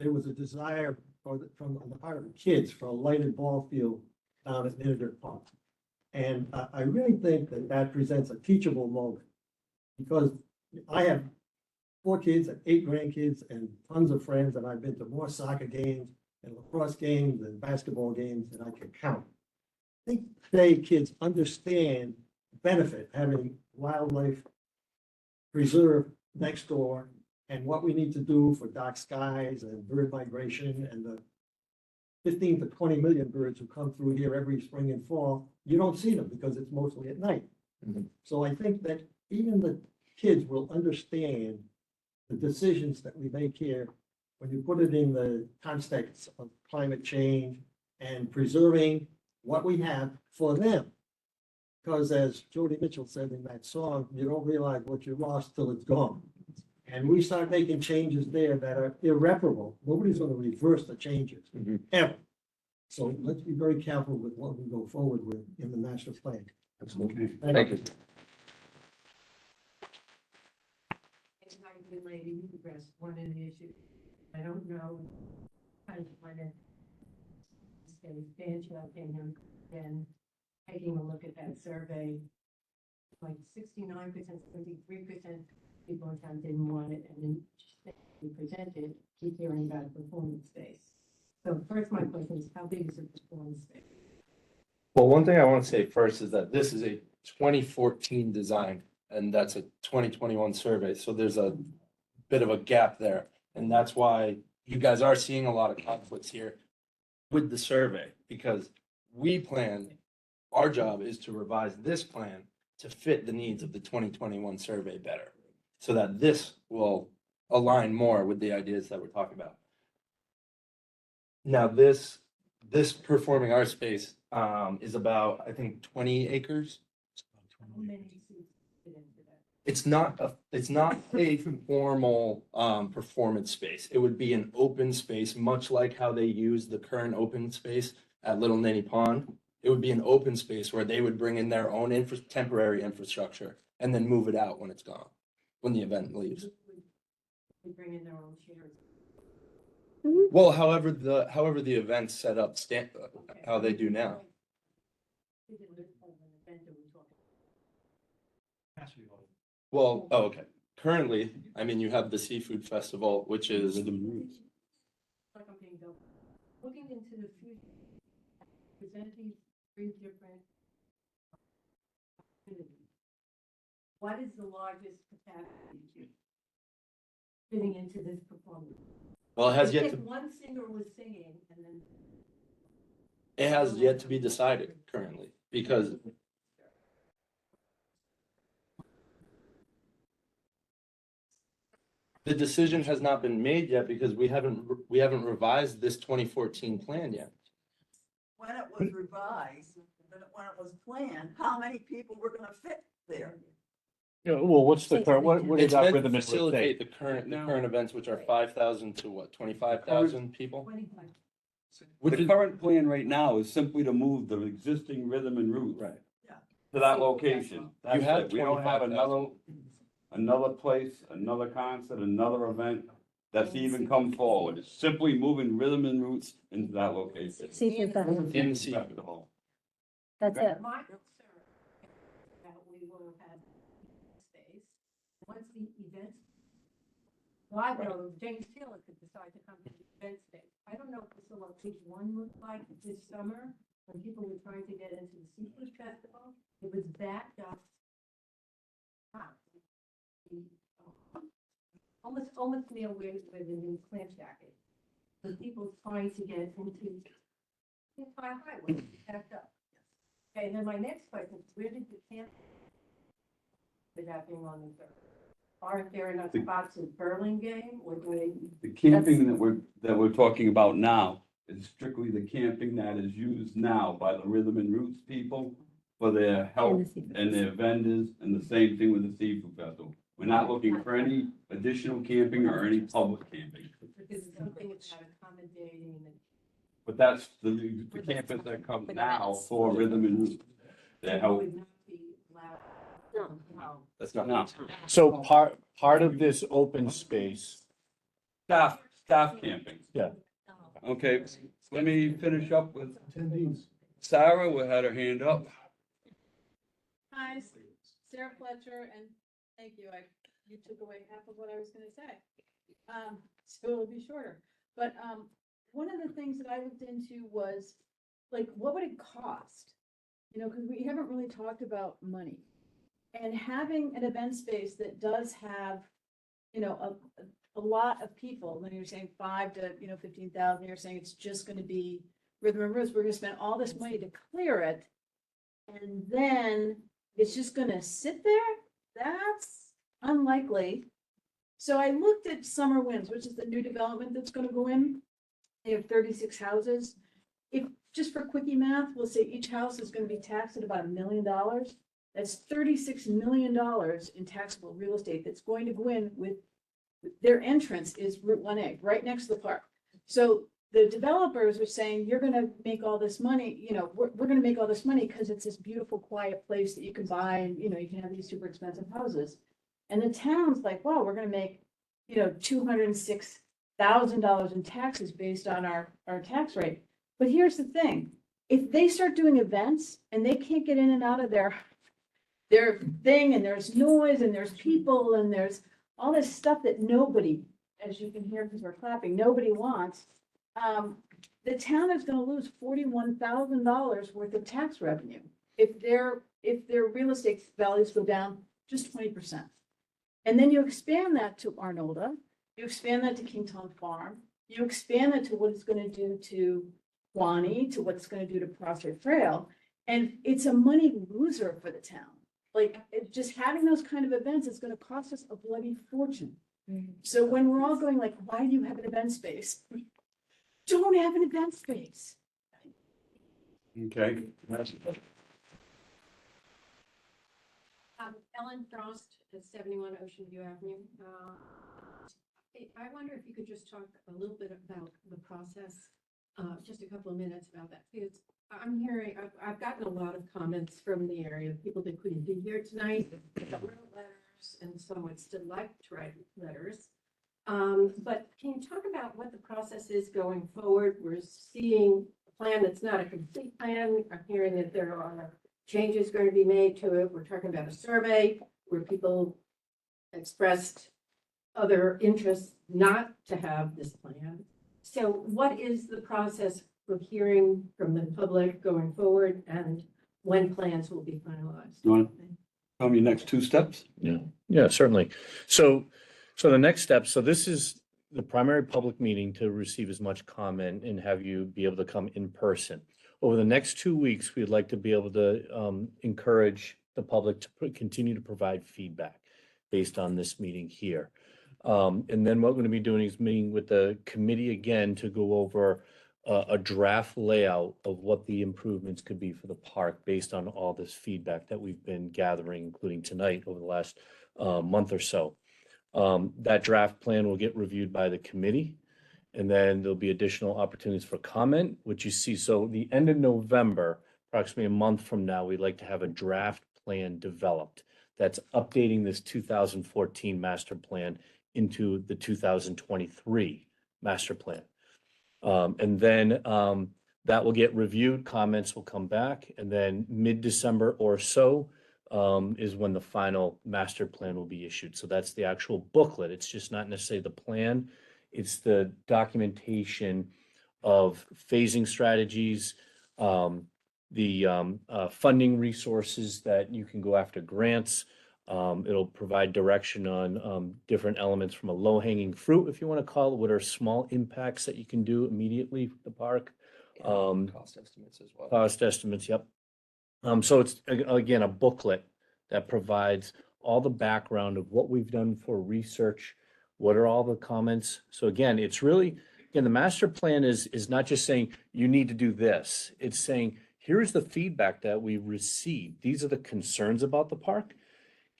there was a desire from the part of the kids for a lighted ball field down at Ninigret Park. And I really think that that presents a teachable moment. Because I have 4 kids and 8 grandkids and tons of friends, and I've been to more soccer games and lacrosse games and basketball games than I can count. I think today kids understand the benefit having wildlife preserve next door and what we need to do for dark skies and bird migration and the 15 to 20 million birds who come through here every spring and fall. You don't see them because it's mostly at night. Mhm. So I think that even the kids will understand the decisions that we make here when you put it in the context of climate change and preserving what we have for them. Because as Jody Mitchell said in that song, you don't realize what you lost till it's gone. And we start making changes there that are irreparable. Nobody's going to reverse the changes, Mhm. ever. So let's be very careful with what we go forward with in the master plan. Absolutely. Thank you. Lady, you addressed one of the issues. I don't know. Kind of when it. Expansion opinion, and taking a look at that survey. Like 69%, 73% people in town didn't want it, and then we presented, keep hearing about a performance space. So first, my question is, how big is a performance space? Well, one thing I want to say first is that this is a 2014 design, and that's a 2021 survey, so there's a bit of a gap there. And that's why you guys are seeing a lot of conflicts here with the survey, because our job is to revise this plan to fit the needs of the 2021 survey better, so that this will align more with the ideas that we're talking about. Now, this performing arts space is about, I think, 20 acres. How many seats fit into that? It's not a formal performance space. It would be an open space, much like how they use the current open space at Little Ninny Pond. It would be an open space where they would bring in their own temporary infrastructure and then move it out when it's gone, when the event leaves. They bring in their own chairs. Well, however the event's set up, how they do now. Well, oh, okay. Currently, I mean, you have the seafood festival, which is Like I'm being double. Looking into the future, presenting 3 different opportunities. What is the largest capacity fitting into this performance? well, it has yet If to one singer was singing and then. it has yet to be decided currently, because the decision has not been made yet, because we haven't revised this 2014 plan yet. When it was revised, when it was planned, how many people were gonna fit there? Yeah, well, what's the current, what is It's that meant to rhythm and facilitate rotate? the current events, which are 5,000 to what, 25,000 people? 25. The current plan right now is simply to move the existing rhythm and roots. Right. To that location. That's have it. We don't have 25,000. another place, another concert, another event that's even come forward. It's simply moving rhythm and roots into that location. Seafood festival, In the seafood. that's it. My concern is that we will have space, once the events. Well, I know James Taylor could decide to come to the event space. I don't know what Page One looked like this summer, when people were trying to get into the seafood festival. It was backed up. Almost near where the new clam shack is. The people trying to get into the entire highway, backed up. Okay, and then my next question is, where did the camp? Is that being on the third? Aren't there enough spots in Burlingame, or do they? The camping that we're talking about now is strictly the camping that is used now by the rhythm and roots people for their help and their vendors, and the same thing with the seafood festival. We're not looking for any additional camping or any public camping. Because something about accommodating the. But that's the campers that come now for rhythm and roots. That help. Would not be allowed. That's not. No. So part of this open space, Staff camping. Yeah. Okay, let me finish up with Attendees. Sarah, we had her hand up. Hi, Sarah Fletcher, and thank you. You took away half of what I was gonna say. So it'll be shorter. But, one of the things that I looked into was, like, what would it cost? You know, because we haven't really talked about money. And having an event space that does have, you know, a lot of people, then you're saying 5 to, 15,000, you're saying it's just gonna be rhythm and roots, we're gonna spend all this money to clear it. And then it's just gonna sit there? That's unlikely. So I looked at Summer Winds, which is the new development that's gonna go in. They have 36 houses. If, just for quickie math, we'll say each house is gonna be taxed at about $1 million. That's $36 million in taxable real estate that's going to go in with, their entrance is Route 1A, right next to the park. So the developers are saying, you're gonna make all this money, we're gonna make all this money because it's this beautiful, quiet place that you can buy and, you can have these super expensive houses. And the town's like, wow, we're gonna make, $206,000 in taxes based on our tax rate. But here's the thing, if they start doing events and they can't get in and out of their thing, and there's noise and there's people and there's all this stuff that nobody, as you can hear because we're clapping, nobody wants. The town is gonna lose $41,000 worth of tax revenue if their real estate values go down just 20%. And then you expand that to Arnolda, you expand that to Kingtown Farm, you expand that to what it's gonna do to Quaney, to what it's gonna do to Prospect Trail, and it's a money loser for the town. Like, just having those kind of events is gonna cost us a bloody fortune. So when we're all going like, why do you have an event space? Don't have an event space. Okay. Ellen Frost at 71 Ocean View Avenue. I wonder if you could just talk a little bit about the process, just a couple of minutes about that, because I'm hearing, I've gotten a lot of comments from the area, people that couldn't be here tonight, that wrote letters, and some would still like to write letters. But can you talk about what the process is going forward? We're seeing a plan that's not a complete plan. I'm hearing that there are changes going to be made to it. We're talking about a survey where people expressed other interests not to have this plan. So what is the process for hearing from the public going forward, and when plans will be finalized? You want to tell me next 2 steps? yeah, certainly. So the next step, so this is the primary public meeting to receive as much comment and have you be able to come in person. Over the next 2 weeks, we'd like to be able to encourage the public to continue to provide feedback based on this meeting here. And then what we're going to be doing is meeting with the committee again to go over a draft layout of what the improvements could be for the park based on all this feedback that we've been gathering, including tonight over the last month or so. That draft plan will get reviewed by the committee, and then there'll be additional opportunities for comment, which you see. So the end of November, approximately a month from now, we'd like to have a draft plan developed that's updating this 2014 master plan into the 2023 master plan. And then that will get reviewed, comments will come back, and then mid-December or so is when the final master plan will be issued. So that's the actual booklet. It's just not necessarily the plan. It's the documentation of phasing strategies, the funding resources that you can go after grants. It'll provide direction on different elements from a low-hanging fruit, if you want to call it, what are small impacts that you can do immediately for the park. Cost estimates as well. Cost estimates, yep. So it's, again, a booklet that provides all the background of what we've done for research, what are all the comments. So again, it's really, again, the master plan is not just saying you need to do this. It's saying, here's the feedback that we received. These are the concerns about the park.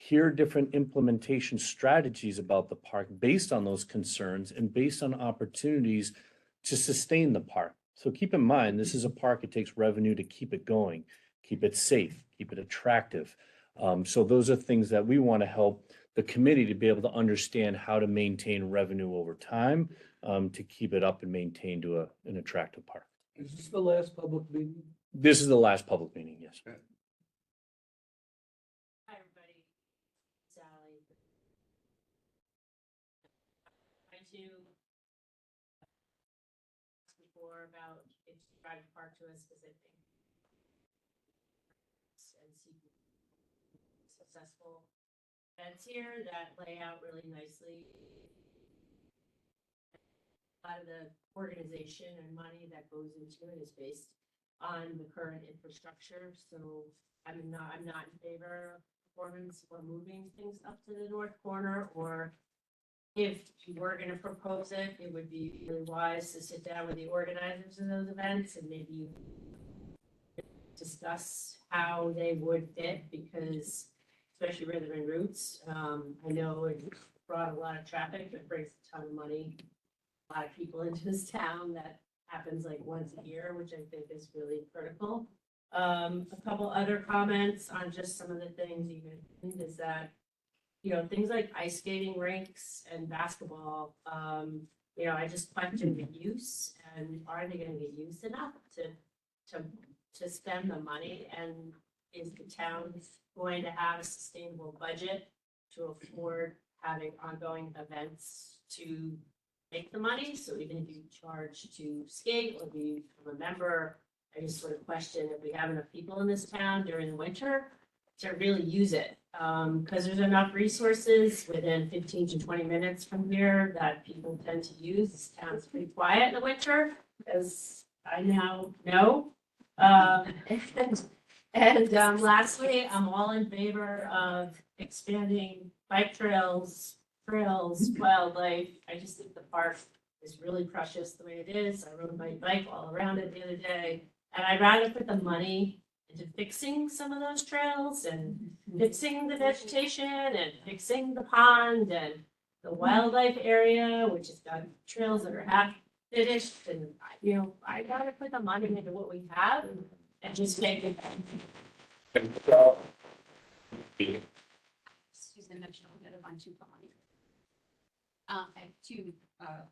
Here are different implementation strategies about the park based on those concerns and based on opportunities to sustain the park. So keep in mind, this is a park, it takes revenue to keep it going, keep it safe, keep it attractive. So those are things that we want to help the committee to be able to understand how to maintain revenue over time, to keep it up and maintain to an attractive park. Is this the last public meeting? This is the last public meeting, yes. Hi, everybody. Sally. Trying to ask before about if you drive the park to us, because I think and see successful events here that lay out really nicely. A lot of the organization and money that goes into it is based on the current infrastructure, so I'm not in favor of performance or moving things up to the north corner, or if you were gonna propose it, it would be really wise to sit down with the organizers of those events and maybe discuss how they would fit, because especially Rhythm and Roots, I know it brought a lot of traffic, it brings a ton of money, a lot of people into this town. That happens like once a year, which I think is really critical. A couple other comments on just some of the things you mentioned is that, you know, things like ice skating rinks and basketball, you know, I just question the use, and are they gonna get used enough to spend the money? And is the town going to have a sustainable budget to afford having ongoing events to make the money? So even if you charge to skate or be a member, I just sort of question if we have enough people in this town during the winter to really use it. Because there's enough resources within 15 to 20 minutes from here that people tend to use. This town's pretty quiet in the winter, as I now know. Lastly, I'm all in favor of expanding bike trails, wildlife. I just think the park is really precious the way it is. I rode my bike all around it the other day, and I'd rather put the money into fixing some of those trails and fixing the vegetation and fixing the pond and the wildlife area, which has got trails that are half finished. And, you know, I'd rather put the money into what we have and just make it. Susan Mitchell, bit of on 2 I have 2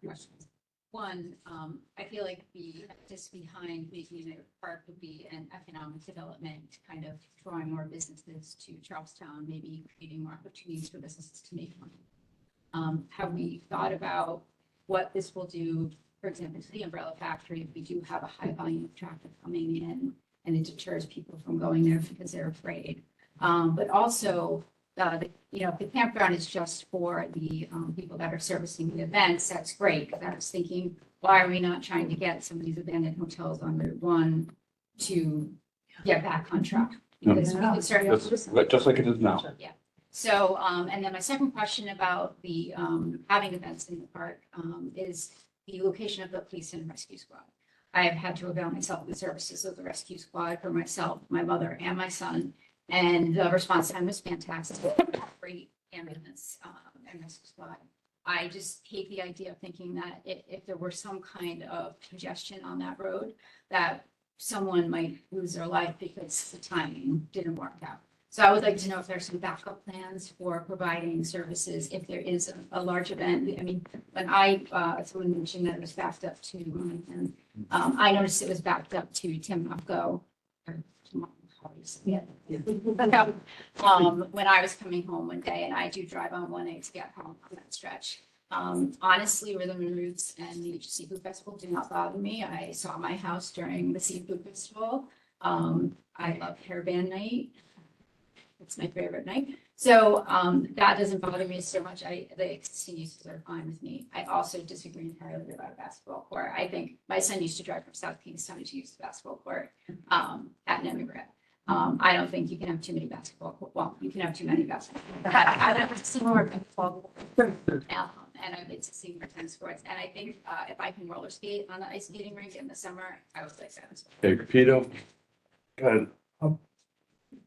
questions. One, I feel like the impetus behind making it a park would be an economic development, kind of drawing more businesses to Charlestown, maybe creating more opportunities for businesses to make money. Have we thought about what this will do, for example, to the umbrella factory, if we do have a high volume of traffic coming in and it deters people from going there because they're afraid? But also, if the campground is just for the people that are servicing the events, that's great. Because I was thinking, why are we not trying to get some of these abandoned hotels on Route 1 to get back on track? Because we could start. Just like it is now. Yeah. So, and then my second question about the having events in the park is the location of the police and rescue squad. I've had to avail myself of the services of the rescue squad for myself, my mother, and my son. And the response time was fantastic. Great ambulance and rescue squad. I just hate the idea of thinking that if there were some kind of congestion on that road, that someone might lose their life because the timing didn't work out. So I would like to know if there's some backup plans for providing services if there is a large event. I mean, when someone mentioned that it was backed up to, and I noticed it was backed up to Timofco. Yeah. When I was coming home one day, and I do drive on 1A to get home on that stretch. Honestly, Rhythm and Roots and the Seafood Festival do not bother me. I saw my house during the Seafood Festival. I love Hairband Night. It's my favorite night. So that doesn't bother me so much. The existing uses are fine with me. I also disagree entirely about a basketball court. I think my son used to drive from South Kingstown to use the basketball court at Ninigret. I don't think you can have too many you can have too many basketball. I'd like to see more basketball. And I'd like to see more tennis courts. And I think if I can roller skate on the ice skating rink in the summer, I would like that as well. Okay, Peter. Go ahead.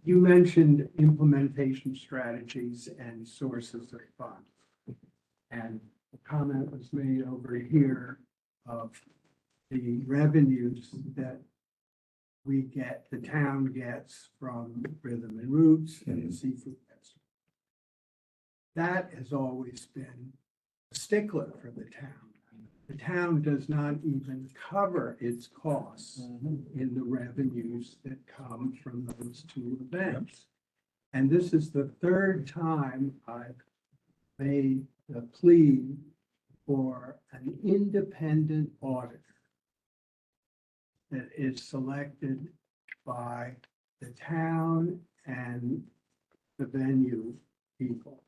You mentioned implementation strategies and sources of funds. And a comment was made over here of the revenues that the town gets from Rhythm and Roots and the Seafood Festival. That has always been a stickler for the town. The town does not even cover its costs in the revenues that come from those two events. And this is the third time I've made a plea for an independent auditor that is selected by the town and the venue people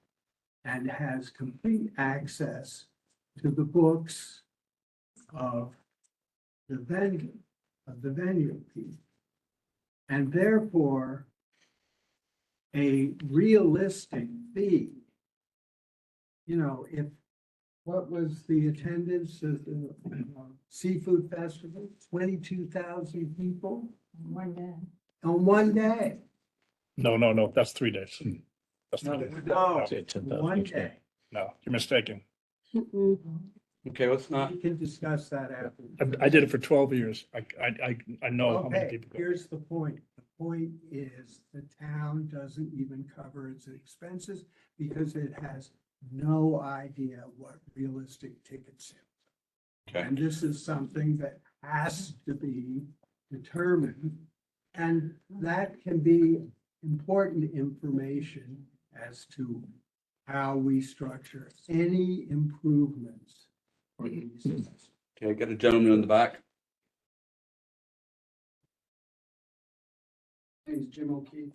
and has complete access to the books of the venue people. And therefore, a realistic fee, you know, if, what was the attendance of the Seafood Festival? 22,000 people One day. on one day. No, that's 3 days. That's 3 days. No, Say 10,000 one each day. day. No, you're mistaken. Okay, let's not, We can discuss that after. I did it for 12 years. I know how many Okay, people go. here's the point. The point is the town doesn't even cover its expenses because it has no idea what realistic ticket sales are. okay. And this is something that has to be determined. And that can be important information as to how we structure any improvements for these events. Okay, I got a gentleman in the back. My name's Jim O'Keefe.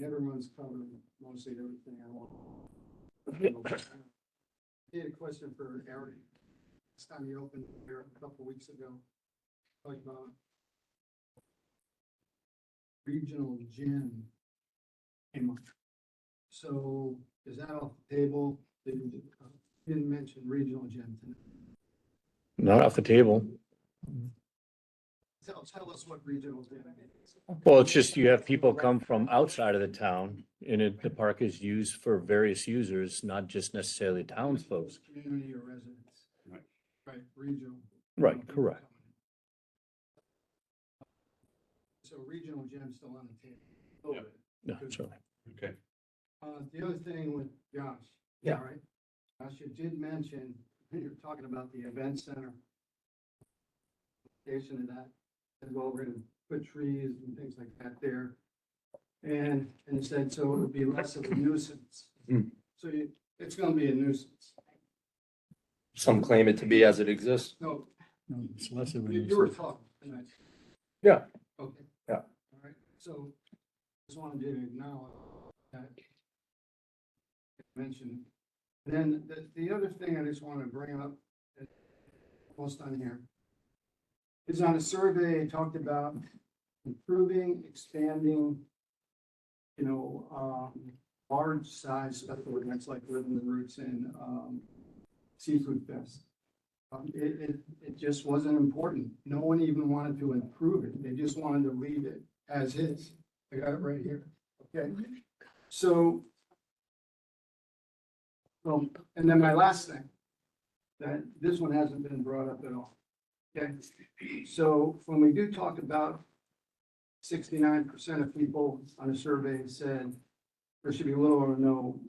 Everyone's covered mostly everything I want. I had a question for Eric. This time you opened here a couple weeks ago, talking about regional gym. came up. So is that off the table? Didn't mention regional gym tonight. Not off the table. Tell us what regional gym is. Well, it's just you have people come from outside of the town and the park is used for various users, not just necessarily townsfolk. Community or residents. Right. Right, regional. Right, correct. So regional gym still on the table. A Yeah. little bit. No, that's right. Okay. The other thing with Josh. Yeah. All right. Josh, you did mention, you're talking about the event center. Of that, as well, we're gonna put trees and things like that there. And you said, so it would be less of a nuisance. Hmm. So it's gonna be a nuisance. Some claim it to be as it exists. No, No, it's less of a you were nuisance. talking tonight. Yeah. Okay. Yeah. All right, so just wanted you to acknowledge that. Mention. Then the other thing I just want to bring up, almost on here, is on a survey, it talked about improving, expanding, large size special events like Rhythm and Roots and Seafood Fest. It just wasn't important. No one even wanted to improve it. They just wanted to leave it as is. I got it right here. Okay. So, and then my last thing, that this one hasn't been brought up at all. Okay. So when we do talk about 69% of people on a survey said there should be little or no,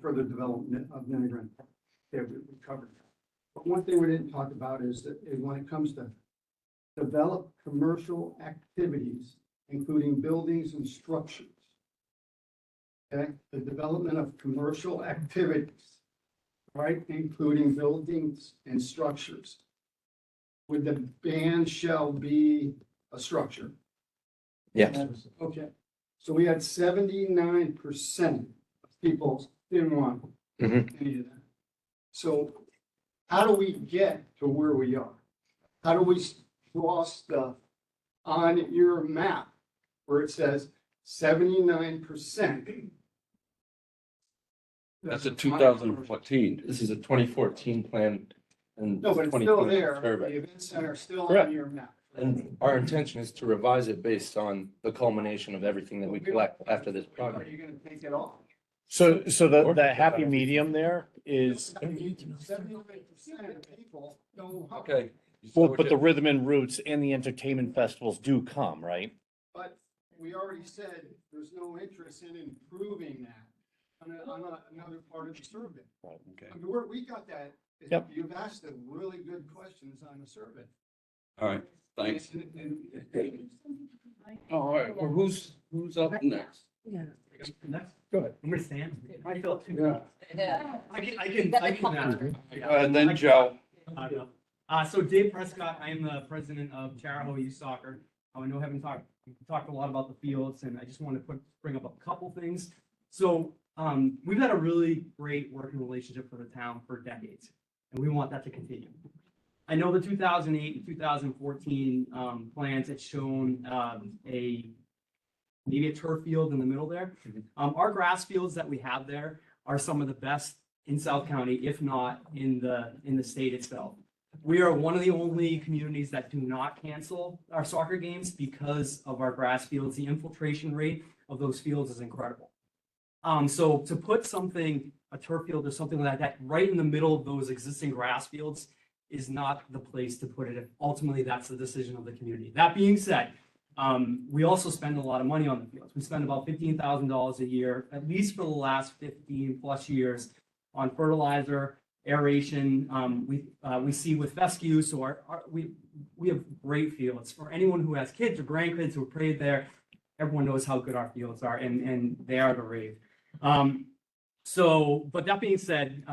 further development of Ninigret. Okay, we covered that. But one thing we didn't talk about is when it comes to develop commercial activities, including buildings and structures. Okay, the development of commercial activities, right, including buildings and structures. Would the ban shall be a structure? Yes. Okay, so we had 79% of people didn't want Mhm. any of that. So how do we get to where we are? How do we draw stuff on your map where it says 79%? That's a 2014. This is a 2014 plan and. No, but it's still 2020 there. The survey. event center is still Correct. on your map. And our intention is to revise it based on the culmination of everything that we collect after this Are project. you gonna take it off? So the happy medium there is, 79% of people don't. Okay, Well, but the rhythm and roots and the entertainment festivals do come, right? But we already said there's no interest in improving that on another part of the survey. Okay. I mean, we got that. Yep. You've asked the really good questions on the survey. All right, thanks. And- All right, well, who's up next? Go ahead. I'm gonna stand. I feel too. Yeah. Yeah. I can ask. And then Joe. So Dave Prescott, I am the president of Charahoe Youth Soccer. I know I haven't talked a lot about the fields, and I just want to bring up a couple things. So, we've had a really great working relationship for the town for decades, and we want that to continue. I know the 2008 and 2014, plans had shown, maybe a turf field in the middle there. Our grass fields that we have there are some of the best in South County, if not in the state itself. We are one of the only communities that do not cancel our soccer games because of our grass fields. The infiltration rate of those fields is incredible. So to put a turf field or something like that, right in the middle of those existing grass fields is not the place to put it. Ultimately, that's the decision of the community. That being said, we also spend a lot of money on the fields. We spend about $15,000 a year, at least for the last 15 plus years, on fertilizer, aeration. We see with fescue, so we have great fields. For anyone who has kids or grandkids who have played there, everyone knows how good our fields are, and they are the rave. But that being said,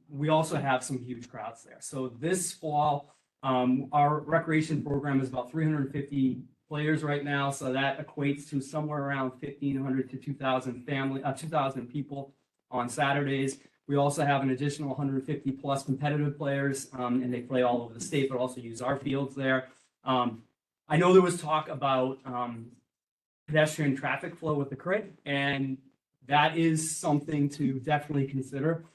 we also have some huge crowds there. So this fall, our recreation program is about 350 players right now. So that equates to somewhere around 1,500 to 2,000 people on Saturdays. We also have an additional 150 plus competitive players, and they play all over the state, but also use our fields there. I know there was talk about pedestrian traffic flow with the crit, and that is something to definitely consider.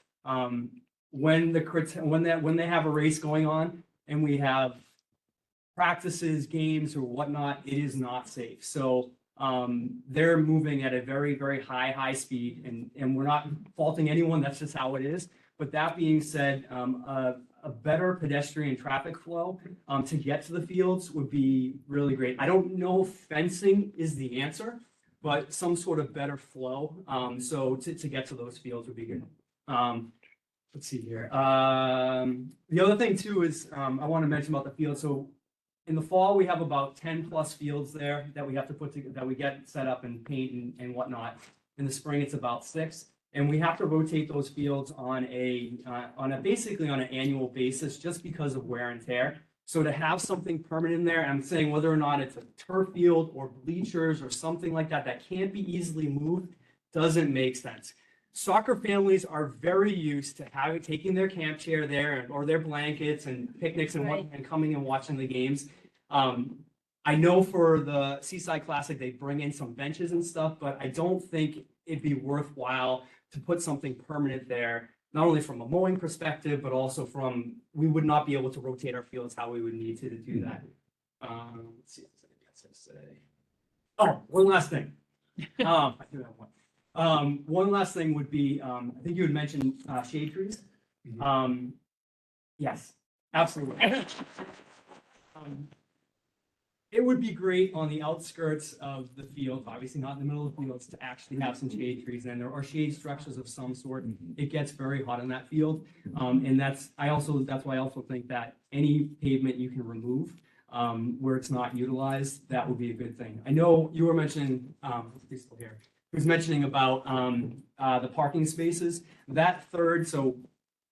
When they have a race going on and we have practices, games, or whatnot, it is not safe. So they're moving at a very, very high speed, and we're not faulting anyone. That's just how it is. But that being said, a better pedestrian traffic flow to get to the fields would be really great. I don't know if fencing is the answer, but some sort of better flow. So to get to those fields would be good. Let's see here. The other thing too is I want to mention about the field. So in the fall, we have about 10 plus fields there that we have to put together, that we get set up and paint and whatnot. In the spring, it's about 6. And we have to rotate those fields basically on an annual basis, just because of wear and tear. So to have something permanent in there, I'm saying whether or not it's a turf field or bleachers or something like that, that can't be easily moved, doesn't make sense. Soccer families are very used to taking their camp chair there or their blankets and picnics and coming and watching the games. I know for the Seaside Classic, they bring in some benches and stuff, but I don't think it'd be worthwhile to put something permanent there, not only from a mowing perspective, but also we would not be able to rotate our fields how we would need to do that. Let's see what else I say. Oh, one last thing. I do have one. One last thing would be, I think you had mentioned shade trees. Yes, absolutely. It would be great on the outskirts of the field, obviously not in the middle of the fields, to actually have some shade trees in there or shade structures of some sort. It gets very hot in that field. And that's why I also think that any pavement you can remove where it's not utilized, that would be a good thing. I know you were mentioning, he's still here. He was mentioning about the parking spaces. That third, so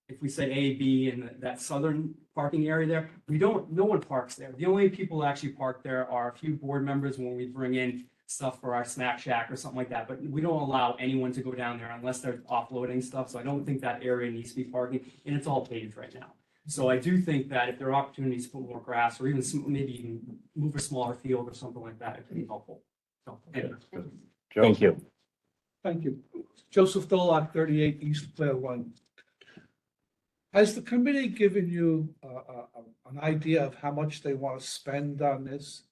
if we say A, B, and that southern parking area there, no one parks there. The only people who actually park there are a few board members when we bring in stuff for our snack shack or something like that. But we don't allow anyone to go down there unless they're offloading stuff. So I don't think that area needs to be parking, and it's all paved right now. So I do think that if there are opportunities to put more grass or even maybe even move a smaller field or something like that, it could be helpful. So anyway. Thank you. Thank you. Joseph Dolak, 38 East Clare One. Has the committee given you an idea of how much they want to spend on this?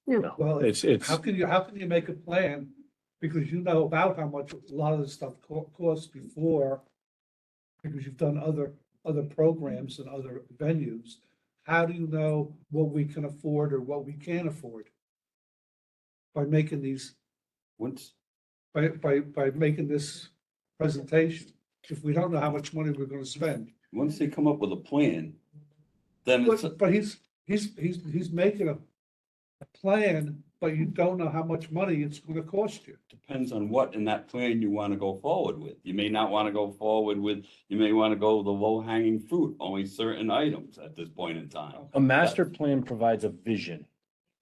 No, Well, it's how can you make a plan? Because you know about how much a lot of this stuff costs before, because you've done other other programs and other venues. How do you know what we can afford or what we can't afford? By making these, Once, by making this presentation. If we don't know how much money we're gonna spend. once they come up with a plan, then it's, But he's making a plan, but you don't know how much money it's gonna cost you. depends on what in that plan you want to go forward with. You may not want to go forward with, you may want to go the low hanging fruit, only certain items at this point in time. A master plan provides a vision.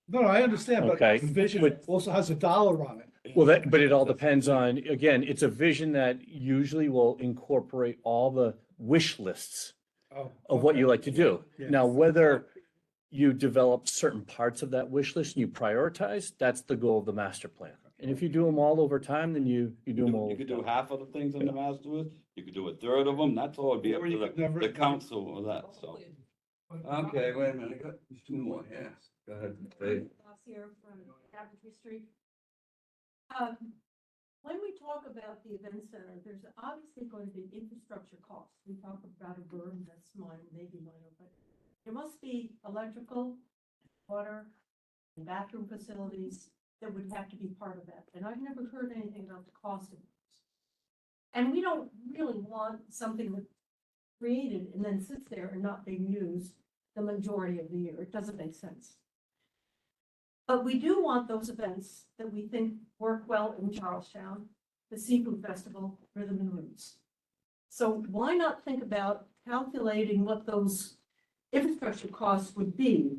No, I understand, but Okay, the vision but- also has a dollar on it. Well, but it all depends on, again, it's a vision that usually will incorporate all the wish lists Oh, of what you like to do. Yeah. Now, whether you develop certain parts of that wish list and you prioritize, that's the goal of the master plan. And if you do them all over time, then you do them all. You could do half of the things on the master list, you could do a third of them, that's all, it'd be up Or you to could never- the council or that, so. Okay, wait a minute, I got two more, yeah, go ahead, Dave. Ross here from Coventry Street. When we talk about the event center, there's obviously going to be infrastructure costs. We talk about a burden that's mine, maybe minor, but there must be electrical, water, and bathroom facilities that would have to be part of that. And I've never heard anything about the cost of those. And we don't really want something that's created and then sits there and not being used the majority of the year. It doesn't make sense. But we do want those events that we think work well in Charlestown, the Seafood Festival, Rhythm and Roots. So why not think about calculating what those infrastructure costs would be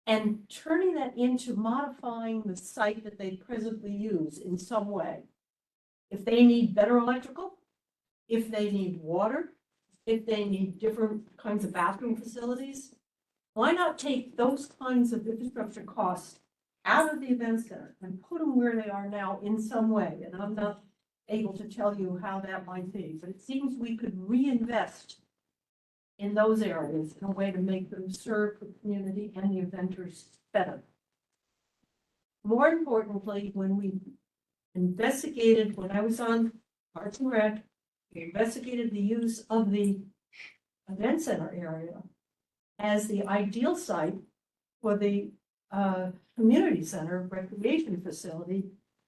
and turning that into modifying the site that they presently use in some way? If they need better electrical, if they need water, if they need different kinds of bathroom facilities, why not take those kinds of infrastructure costs out of the event center and put them where they are now in some way? And I'm not able to tell you how that might be, but it seems we could reinvest in those areas in a way to make them serve the community and the eventers better. More importantly, when we investigated, when I was on Parks and Rec, we investigated the use of the event center area as the ideal site for the community center recreation facility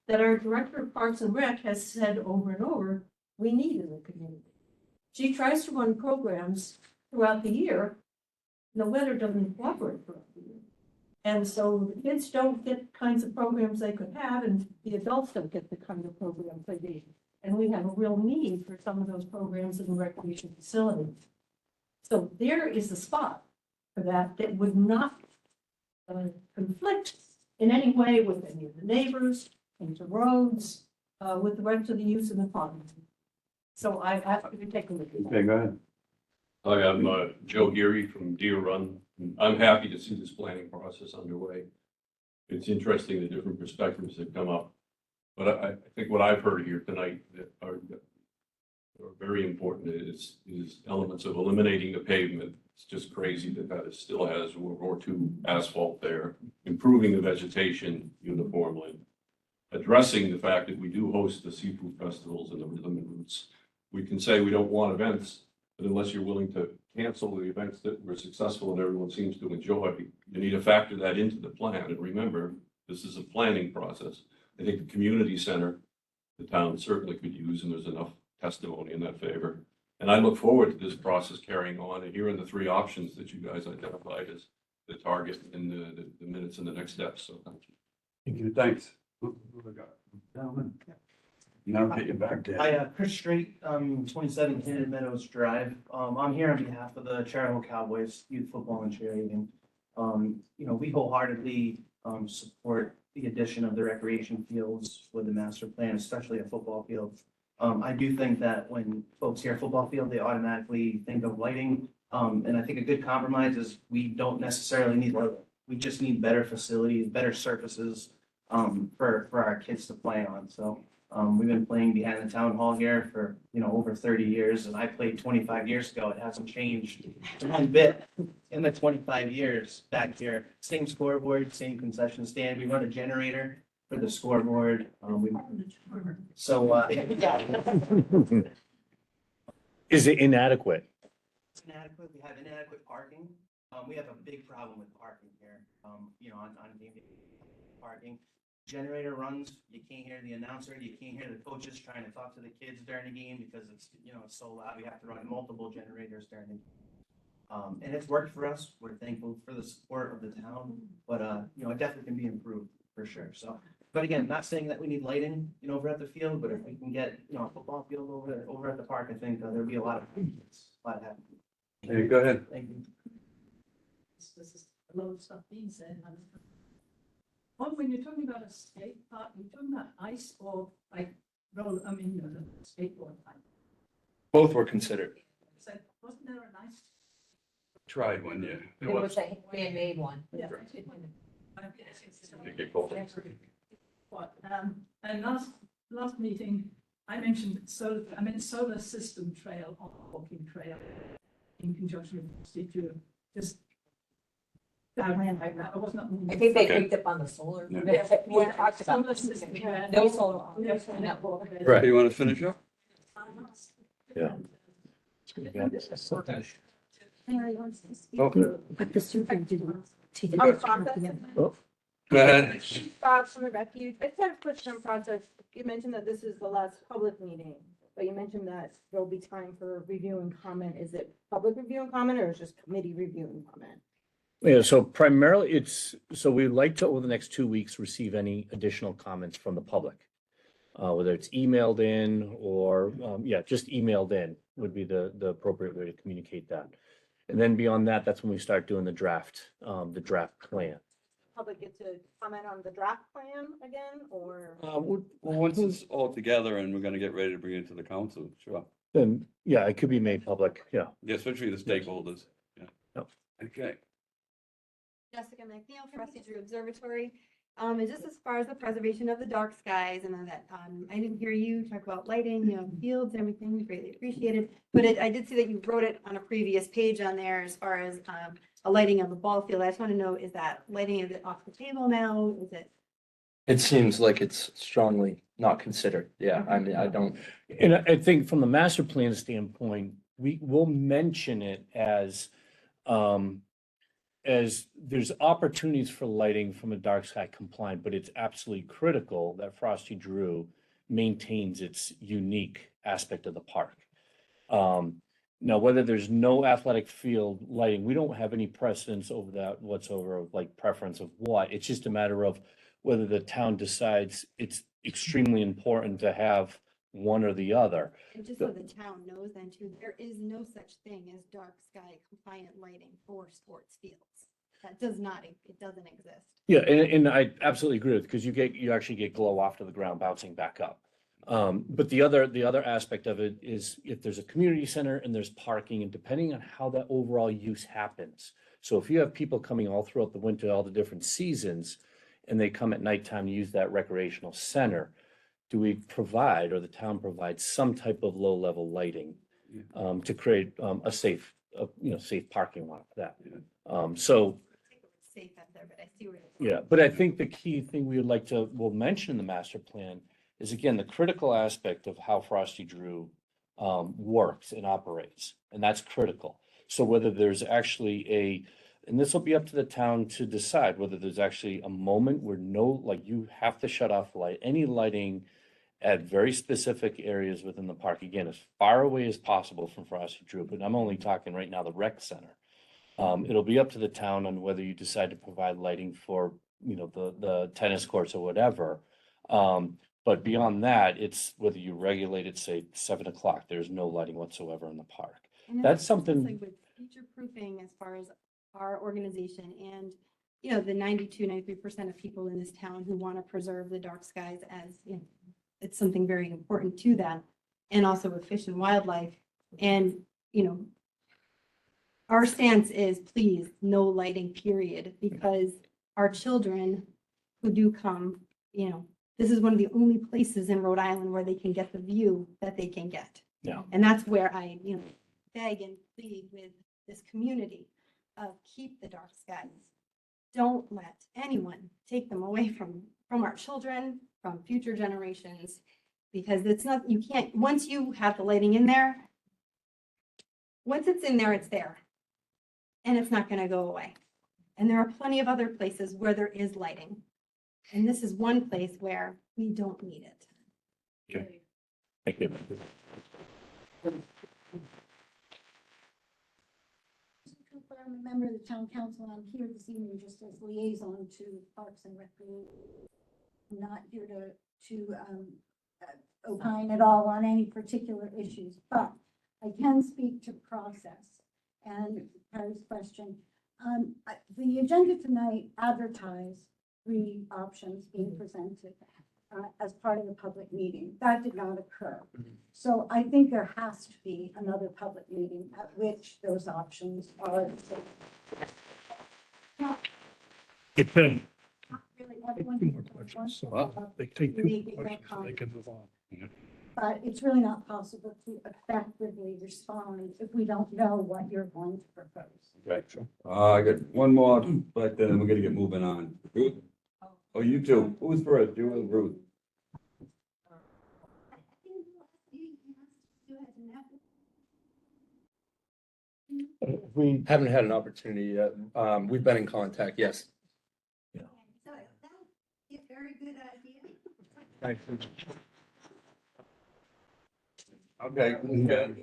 that our director of Parks and Rec has said over and over we need in the community. She tries to run programs throughout the year. The weather doesn't cooperate throughout the year. And so the kids don't get kinds of programs they could have, and the adults don't get the kind of programs they need. And we have a real need for some of those programs in the recreation facility. So there is a spot for that that would not conflict in any way with any of the neighbors, into roads, with the rest of the use of the pond. So I ask you to take a look at that. Okay, go ahead. Hi, I'm Joe Geary from Deer Run. I'm happy to see this planning process underway. It's interesting, the different perspectives that come up. But I think what I've heard here tonight that are very important is elements of eliminating the pavement. It's just crazy that still has World War II asphalt there, improving the vegetation uniformly, addressing the fact that we do host the seafood festivals and the Rhythm and Roots. We can say we don't want events, but unless you're willing to cancel the events that were successful and everyone seems to enjoy, you need to factor that into the plan. And remember, this is a planning process. I think the community center, the town certainly could use, and there's enough testimony in that favor. And I look forward to this process carrying on and hearing the three options that you guys identified as the target and the minutes and the next steps. So thank you. Thank you, thanks. Now get you back there. Hi, Chris Straight, 27 Cannon Meadows Drive. I'm here on behalf of the Chariho Cowboys Youth Football and Cheerleading. We wholeheartedly support the addition of the recreation fields with the master plan, especially a football field. I do think that when folks hear football field, they automatically think of lighting. And I think a good compromise is we don't necessarily need lighting. We just need better facilities, better surfaces for our kids to play on. So we've been playing behind the town hall here for, over 30 years, and I played 25 years ago. It hasn't changed one bit in the 25 years back here. Same scoreboard, same concession stand. We run a generator for the scoreboard. Is it inadequate? It's inadequate. We have inadequate parking. We have a big problem with parking here. On game day parking. Generator runs, you can't hear the announcer, you can't hear the coaches trying to talk to the kids during the game because it's so loud. We have to run multiple generators during the game. And it's worked for us. We're thankful for the support of the town, but it definitely can be improved for sure. So, but again, not saying that we need lighting, over at the field, but if we can get, a football field over at the park, I think there'll be a lot of happy. Hey, go ahead. Thank you. This is a lot of stuff being said. When you're talking about a skate park, you're talking about ice or skateboard type. Both were considered. So wasn't there a nice? Tried one, yeah. It was a man-made one. Yeah. What? And last meeting, I mentioned solar system trail on walking trail in conjunction with Steve. Just. I wasn't. I think they picked up on the solar. Yeah. We talked about Solar system, yeah. no solar. Right, you want to finish up? Yeah. Mary wants to speak, Okay. but the superintendent wants to take Our it. process. Go ahead. Bob from the Refuge. I just had a question on process. You mentioned that this is the last public meeting, but you mentioned that there'll be time for review and comment. Is it public review and comment or is it just committee review and comment? Yeah, so primarily so we'd like to, over the next 2 weeks, receive any additional comments from the public. Whether it's emailed in or, just emailed in would be the appropriate way to communicate that. And then beyond that, that's when we start doing the draft plan. Public get to comment on the draft plan again or? Well, once it's all together and we're gonna get ready to bring it to the council, sure. Then, yeah, it could be made public, yeah. Yeah, especially the stakeholders. Yeah. Yep. Okay. Jessica McNeil, Frosty Drew Observatory. Is this as far as the preservation of the dark skies? And that I didn't hear you talk about lighting, fields, everything, greatly appreciated. But I did see that you wrote it on a previous page on there as far as a lighting of the ball field. I just want to know, is that lighting, is it off the table now? Is it? It seems like it's strongly not considered. Yeah, I mean, I don't. And I think from the master plan standpoint, we will mention it as there's opportunities for lighting from a dark sky compliant, but it's absolutely critical that Frosty Drew maintains its unique aspect of the park. Now, whether there's no athletic field lighting, we don't have any precedence over that whatsoever of like preference of what. It's just a matter of whether the town decides it's extremely important to have one or the other. And just so the town knows then too, there is no such thing as dark sky compliant lighting for sports fields. That it doesn't exist. Yeah, and I absolutely agree with, because you actually get glow off to the ground bouncing back up. But the other aspect of it is if there's a community center and there's parking, and depending on how that overall use happens. So if you have people coming all throughout the winter, all the different seasons, and they come at nighttime to use that recreational center, do we provide, or the town provides, some type of low-level lighting to create a safe parking lot for that? So. Safe out there, but I see where. Yeah, but I think the key thing we'll mention in the master plan is, again, the critical aspect of how Frosty Drew works and operates, and that's critical. So whether there's actually and this will be up to the town to decide whether there's actually a moment where you have to shut off any lighting at very specific areas within the park, again, as far away as possible from Frosty Drew, but I'm only talking right now the rec center. It'll be up to the town on whether you decide to provide lighting for, the tennis courts or whatever. But beyond that, it's whether you regulate it, say 7 o'clock, there's no lighting whatsoever in the park. And That's just something. like with future proofing as far as our organization and, the 93% of people in this town who want to preserve the dark skies as, it's something very important to them. And also with fish and wildlife. And, our stance is please no lighting period, because our children who do come, this is one of the only places in Rhode Island where they can get the view that they can get. Yeah. And that's where I, beg and plead with this community of keep the dark skies. Don't let anyone take them away from our children, from future generations, because it's not, you can't, once you have the lighting in there, once it's in there, it's there. And it's not gonna go away. And there are plenty of other places where there is lighting. And this is one place where we don't need it. Okay. Thank you. I'm a member of the town council. I'm here this evening just as liaison to Parks and Recreation. I'm not here to opine at all on any particular issues, but I can speak to process and Harry's question. The agenda tonight advertised 3 options being presented as part of the public meeting. That did not occur. So I think there has to be another public meeting at which those options are. It can. Not really Take everyone two more wants questions. to So talk about they take two maybe more more questions, they can move on. But it's really not possible to effectively respond if we don't know what you're going to propose. Right. I got one more, but then we're gonna get moving on. Ruth? Oh, you two. Who's first? You and Ruth? We Haven't had an opportunity yet. We've been in contact, yes. So that would be a very good idea. Okay.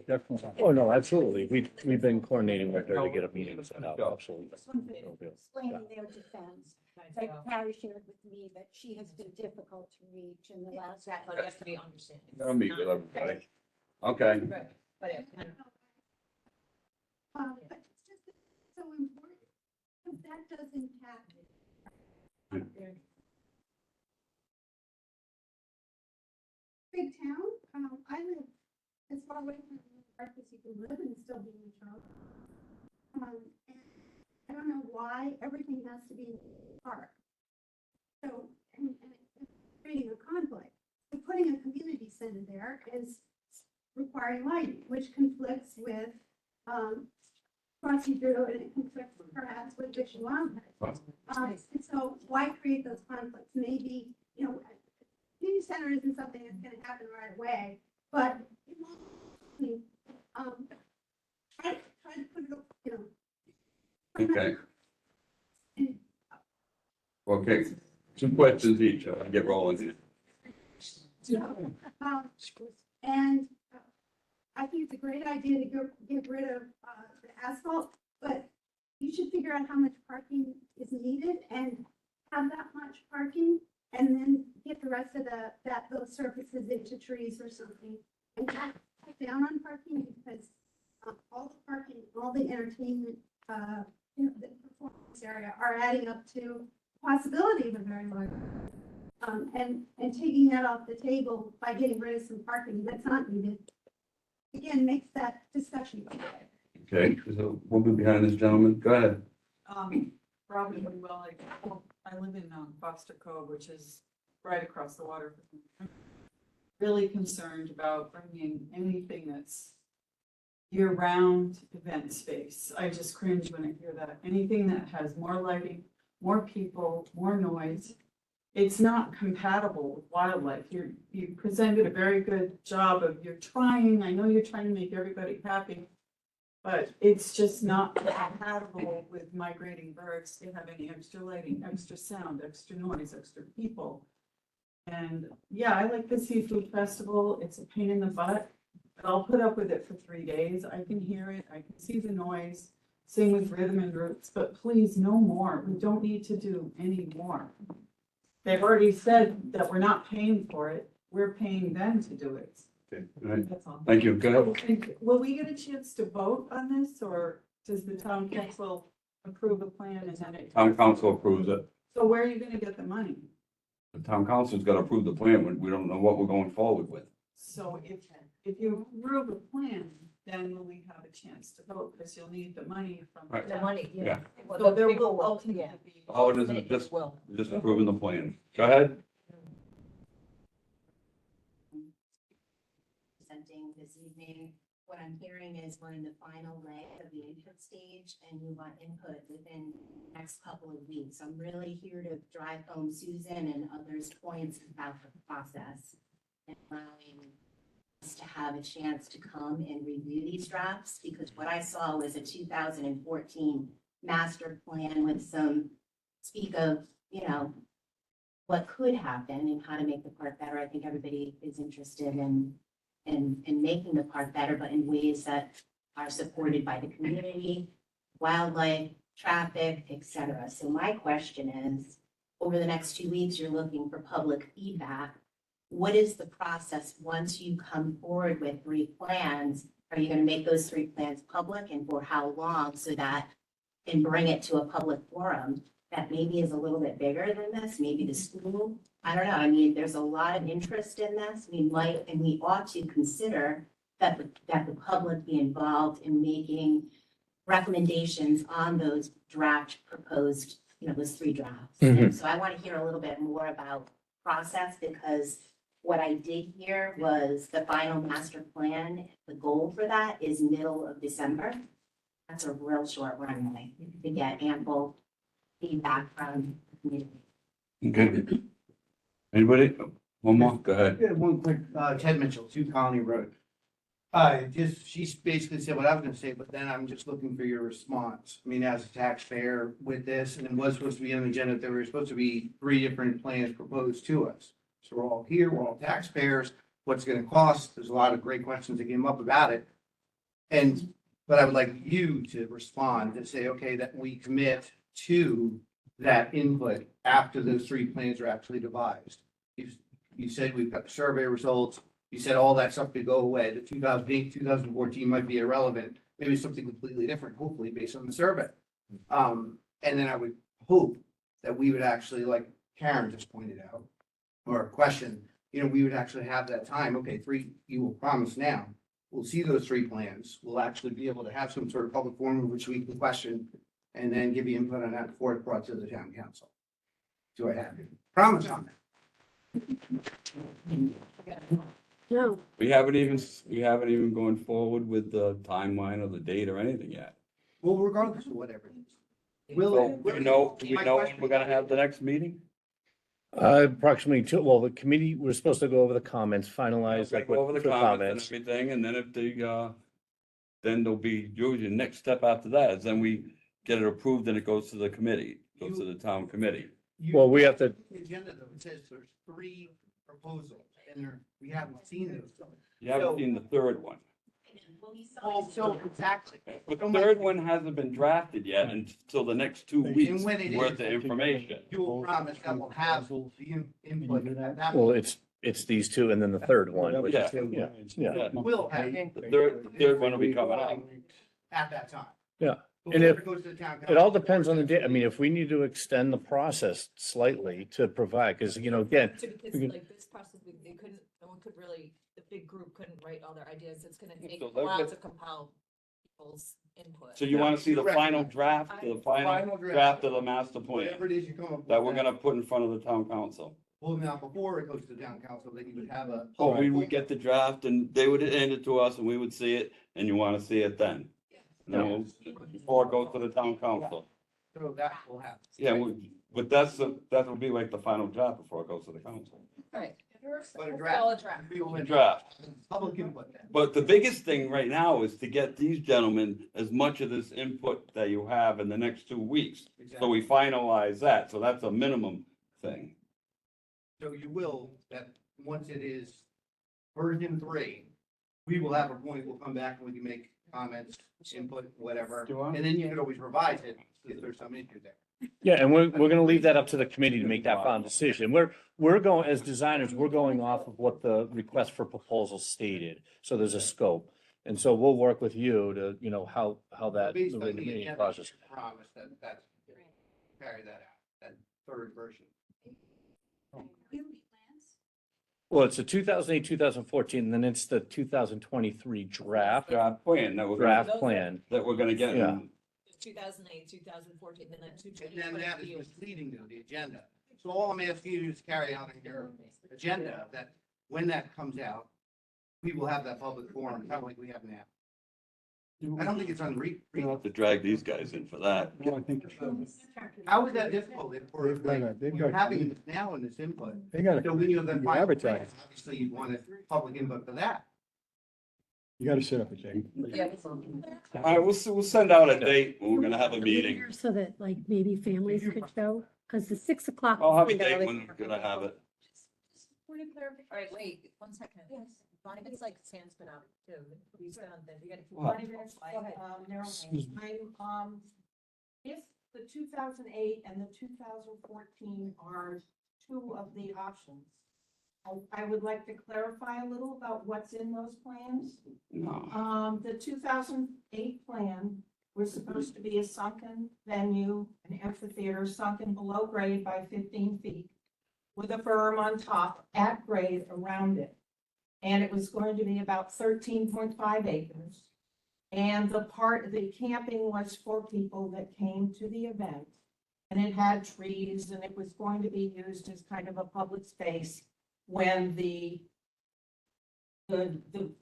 Definitely. Oh, no, absolutely. We've been coordinating with her to get a meeting set up. Absolutely. Just one thing, explaining their defense. Like Carrie shared with me that she has been difficult to reach in the last. Exactly, you have to be understanding. I'll meet with everybody. Okay. But it kind of. But it's just so important, because that does impact. Big town, I live as far away from the park as you can live and still be in Charlotte. And I don't know why everything has to be in the park. So, and it's creating a conflict. So putting a community center there is requiring lighting, which conflicts with, Crossy Drew, and it conflicts perhaps with Fish and Wildlife. And so why create those conflicts? Maybe, community center isn't something that's gonna happen right away, but, try to put it, Okay. Okay. 2 questions each. I'll get rolling here. And I think it's a great idea to get rid of the asphalt, but you should figure out how much parking is needed and have that much parking, and then get the rest of those surfaces into trees or something. And cut down on parking, because all the parking, all the entertainment, the performance area are adding up to possibility of a very large. And taking that off the table by getting rid of some parking that's not needed, again, makes that discussion go away. Okay, there's a woman behind this gentleman. Go ahead. Probably well, I live in Foster Cove, which is right across the water. I'm really concerned about bringing anything that's year-round event space. I just cringe when I hear that. Anything that has more lighting, more people, more noise. It's not compatible with wildlife. You presented a very good job of, I know you're trying to make everybody happy, but it's just not compatible with migrating birds to have any extra lighting, extra sound, extra noise, extra people. And yeah, I like the seafood festival. It's a pain in the butt, but I'll put up with it for 3 days. I can hear it. I can see the noise. Same with Rhythm and Roots, but please, no more. We don't need to do any more. They've already said that we're not paying for it. We're paying them to do it. Okay, all right. That's all. Thank you. Go ahead. Will we get a chance to vote on this, or does the town council approve a plan and then it? Town council approves it. So where are you gonna get the money? The town council's got to approve the plan when we don't know what we're going forward with. So if you approve a plan, then will we have a chance to vote, because you'll need the money from. Right. The money, Yeah. yeah. Well, So the there people will will, ultimately yeah. be. Oh, it isn't just approving the plan. Go ahead. Presenting this evening, what I'm hearing is we're in the final leg of the input stage, and you want input within the next couple of weeks. I'm really here to drive home Susan and others' points about the process and allowing us to have a chance to come and review these drafts, because what I saw was a 2014 master plan with some speak of, what could happen and how to make the park better. I think everybody is interested in making the park better, but in ways that are supported by the community, wildlife, traffic, etc. So my question is, over the next 2 weeks, you're looking for public feedback. What is the process once you come forward with 3 plans? Are you going to make those 3 plans public, and for how long, so that and bring it to a public forum that maybe is a little bit bigger than this, maybe the school? I don't know. I mean, there's a lot of interest in this. We might, and we ought to consider that the public be involved in making recommendations on those draft proposed, those 3 drafts. And so I want to hear a little bit more about process, because what I did hear was the final master plan, the goal for that is middle of December. That's a real short runway to get ample feedback from the community. Okay. Anybody? One more, go ahead. Yeah, one quick, Ted Mitchell, 2 Colony Road. She basically said what I was gonna say, but then I'm just looking for your response. I mean, as a taxpayer with this, and it was supposed to be on the agenda, there were supposed to be 3 different plans proposed to us. So we're all here, we're all taxpayers, what's it gonna cost? There's a lot of great questions that came up about it. But I would like you to respond to say, okay, that we commit to that input after those 3 plans are actually devised. You said we've got the survey results, you said all that stuff could go away, the 2008, 2014 might be irrelevant, maybe something completely different, hopefully based on the survey. And then I would hope that we would actually, like Karen just pointed out, or a question, we would actually have that time, okay, 3, you will promise now, we'll see those 3 plans, we'll actually be able to have some sort of public forum in which we can question and then give you input on that before it's brought to the town council. Do I have your promise on that? No. We haven't even gone forward with the timeline or the date or anything yet. Well, regardless of whatever it is. So, do we know when we're gonna have the next meeting? Approximately 2, well, the committee, we're supposed to go over the comments, finalize Okay, like go what over the the comments comments. and everything, and then if then there'll be, usually the next step after that is then we get it approved and it goes to the committee, goes to the town committee. Well, we have to, The agenda though, it says there's 3 proposals and we haven't seen those. You haven't seen the 3rd one. Oh, so exactly. But the 3rd one hasn't been drafted yet until the next 2 weeks when it worth is, of information. You will promise that we'll have the input at that. well, it's these 2 and then the 3rd one, which Yeah. is, yeah. Will have. The third one will be coming up. At that time. Yeah. Before And it goes to the town It all council. depends on the day. I mean, if we need to extend the process slightly to provide, because, again, Because we can- like this process, they couldn't, no one could really, the big group couldn't write all their ideas. It's gonna take So a they're while good. to compile people's input. So you wanna see the final draft, the final Final draft. draft of the master plan Whatever it is you come up with. that we're gonna put in front of the town council? Well, now, before it goes to the town council, then you would have a. Oh, we would get the draft and they would hand it to us and we would see it, and you wanna see it then? No, before it goes to the town council. So that will happen. Yeah, but that will be like the final draft before it goes to the council. Right. But a All draft. a draft. The draft. Public input then. But the biggest thing right now is to get these gentlemen as much of this input that you have in the next 2 weeks. So we finalize that, so that's a minimum thing. So you will, that once it is version 3, we will have a point, we'll come back and we can make comments, input, whatever. And then you can always revise it if there's some issue there. yeah, and we're gonna leave that up to the committee to make that final decision. We're going, as designers, we're going off of what the request for proposal stated. So there's a scope. And so we'll work with you to, how that, Based the on the remaining agenda, process. you promise that's, carry that out, that 3rd version. Well, it's the 2008, 2014, and then it's the 2023 draft Plan that we're draft gonna, plan. that we're gonna get. Yeah. 2008, 2014, then that 2 And then that is misleading to the agenda. So all I'm asking you is carry out in your agenda that when that comes out, we will have that public forum, kind of like we have now. I don't think it's We don't have to drag these guys in for that. How is that difficult if we're, They've you're got- having this now in this input? They gotta So when you have that be final advertised. plan, obviously you want public input for that. You gotta set up a date. All right, we'll send out a date. We're gonna have a meeting. So that like maybe families could show, because the 6 o'clock. I'll have a is date early. when we're gonna have it. Point of clarification. All right, wait, 1 second. Yes. Bonnie, it's like Sam's been out too. You said on that, you gotta keep. What? Go ahead. Excuse me. If the 2008 and the 2014 are two of the options, I would like to clarify a little about what's in those plans. No. The 2008 plan was supposed to be a sunken venue, an amphitheater sunken below grade by 15 feet with a berm on top at grade around it. And it was going to be about 13.5 acres. And the camping was for people that came to the event. And it had trees and it was going to be used as kind of a public space when the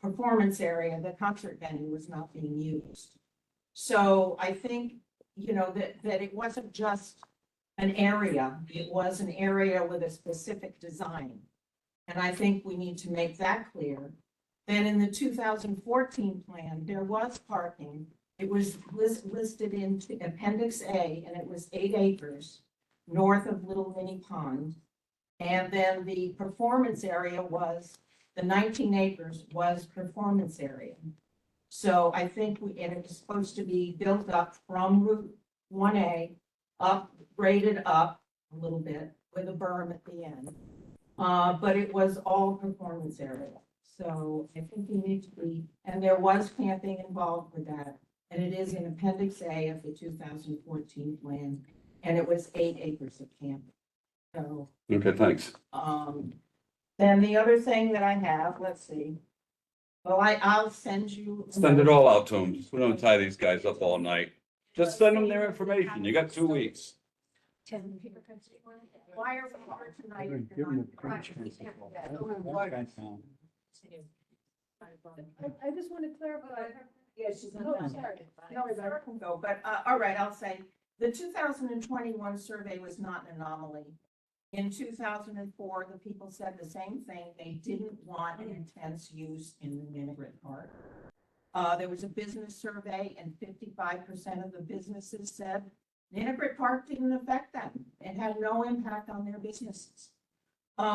performance area, the concert venue was not being used. So I think, that it wasn't just an area, it was an area with a specific design. And I think we need to make that clear. Then in the 2014 plan, there was parking. It was listed in Appendix A, and it was 8 acres north of Little Mini Pond. And then the performance area was, the 19 acres was performance area. So I think and it was supposed to be built up from Route 1A, graded up a little bit with a berm at the end. But it was all performance area. So I think you need to be, and there was camping involved with that. And it is in Appendix A of the 2014 plan. And it was 8 acres of camping. So, Okay, thanks. then the other thing that I have, let's see. Well, I'll send you. Send it all out to them. We don't tie these guys up all night. Just send them their information. You got 2 weeks. Why are we here tonight? Give them a crunch. I just want to clarify. Yeah, she's. No, sorry. No, I can go, but, all right, I'll say, the 2021 survey was not an anomaly. In 2004, the people said the same thing. They didn't want an intense use in the Ninigret Park. There was a business survey and 55% of the businesses said Ninigret Park didn't affect them. It had no impact on their businesses.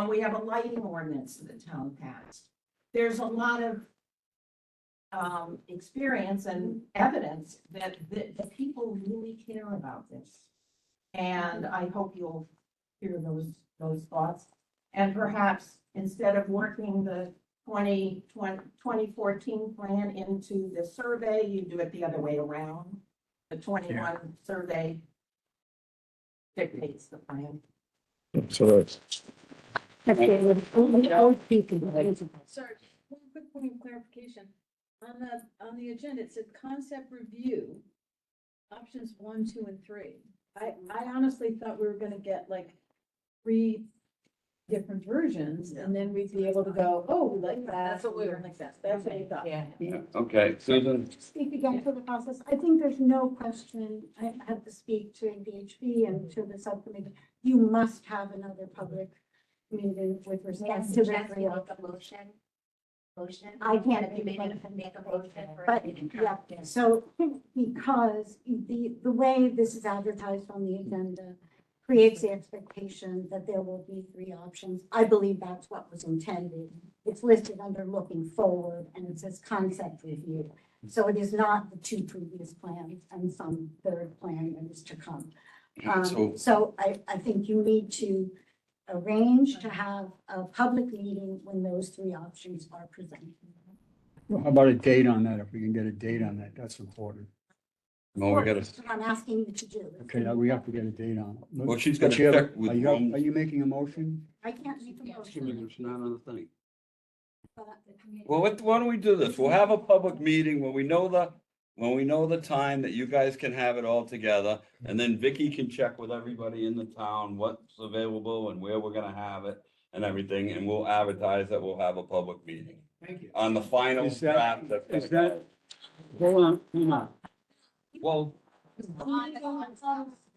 We have a lighting ordinance that the town passed. There's a lot of experience and evidence that the people really care about this. And I hope you'll hear those thoughts. And perhaps instead of working the 2014 plan into the survey, you do it the other way around. The 21 survey dictates the plan. So Sorry, one quick point of clarification. On the agenda, it said concept review, options 1, 2, and 3. I honestly thought we were gonna get like 3 different versions, and then we'd be able to go, oh, we like that. That's what we were- like that. That's what I thought. Yeah. Okay, Susan? Speak again to the process. I think there's no question. I have to speak to VHB and to the subcommittee. You must have another public meeting with respect to the Suggest we three make options. a motion. I can't Maybe make make a motion for. But, yeah, so because the way this is advertised on the agenda creates the expectation that there will be 3 options. I believe that's what was intended. It's listed under looking forward and it says concept review. So it is not the 2 previous plans and some third plan that is to come. So I think you need to arrange to have a public meeting when those 3 options are presented. Well, how about a date on that? If we can get a date on that, that's important. No, we gotta, That's what I'm asking you to do. Okay, now we have to get a date on it. well, she's gonna But you have a- check with are you- Rome. Are you making a motion? I can't make a motion. It's not on the thing. but the committee- Well, why don't we do this? We'll have a public meeting when we know the time that you guys can have it all together. And then Vicky can check with everybody in the town, what's available and where we're gonna have it and everything. And we'll advertise that we'll have a public meeting Thank you. on the final Is that- draft. Is that, hold on, hold on. Well, On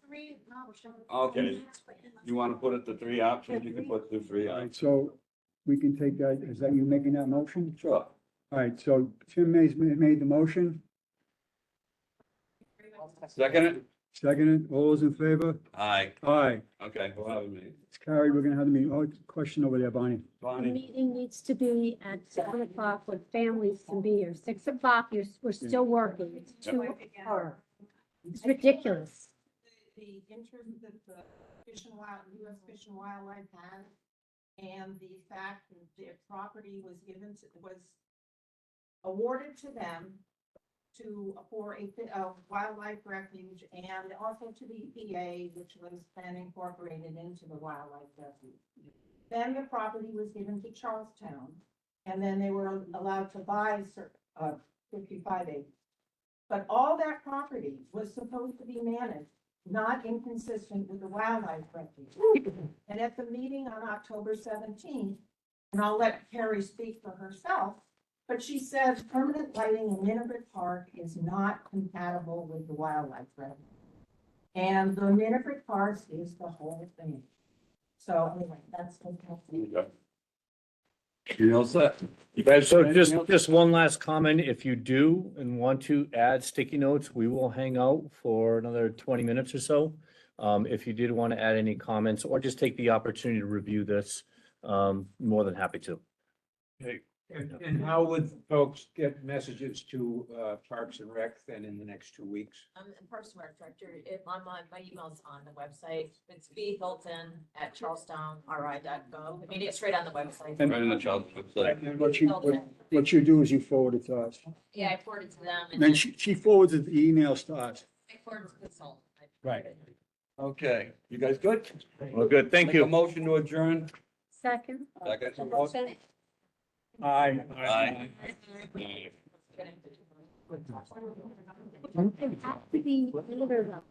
3 options. okay. You wanna put it to 3 options? You can put the 3 All right, options. so we can take that, is that you making that motion? Sure. All right, so Tim made the motion, Second it? seconded, all those in favor? Aye. Aye, Okay, we'll have a meeting. it's carried, we're gonna have the meeting. Oh, question over there, Bonnie. The Bonnie, meeting needs to be at 7 o'clock when families can be here. 6 o'clock, we're still working. It's too hard. It's ridiculous. The interest that the U.S. Fish and Wildlife has, and the fact that their property was awarded to them for a wildlife refuge, and also to the EPA, which was then incorporated into the wildlife refuge. Then the property was given to Charlestown, and then they were allowed to buy 55 acres. But all that property was supposed to be managed, not inconsistent with the wildlife refuge. And at the meeting on October 17th, and I'll let Carrie speak for herself, but she says permanent lighting in Ninigret Park is not compatible with the wildlife refuge. And the Ninigret Park is the whole thing. So anyway, that's what. you all set? You guys, so just one last comment. If you do and want to add sticky notes, we will hang out for another 20 minutes or so. If you did want to add any comments or just take the opportunity to review this, more than happy to. And how would folks get messages to Parks and Rec then in the next 2 weeks? I'm the Parks and Rec Director. My email's on the website. It's bhilton@charlestownri.gov. I mean, it's right on the website. And- Right in the child's website. And what you do is you forward it to us. Yeah, I forward it to them. And then she forwards the emails to us. I forward it to the consultant. Right. Okay, you guys good? Well, good. Thank Make a you. motion to adjourn. Second. Second. Aye. Aye. It has to be later though.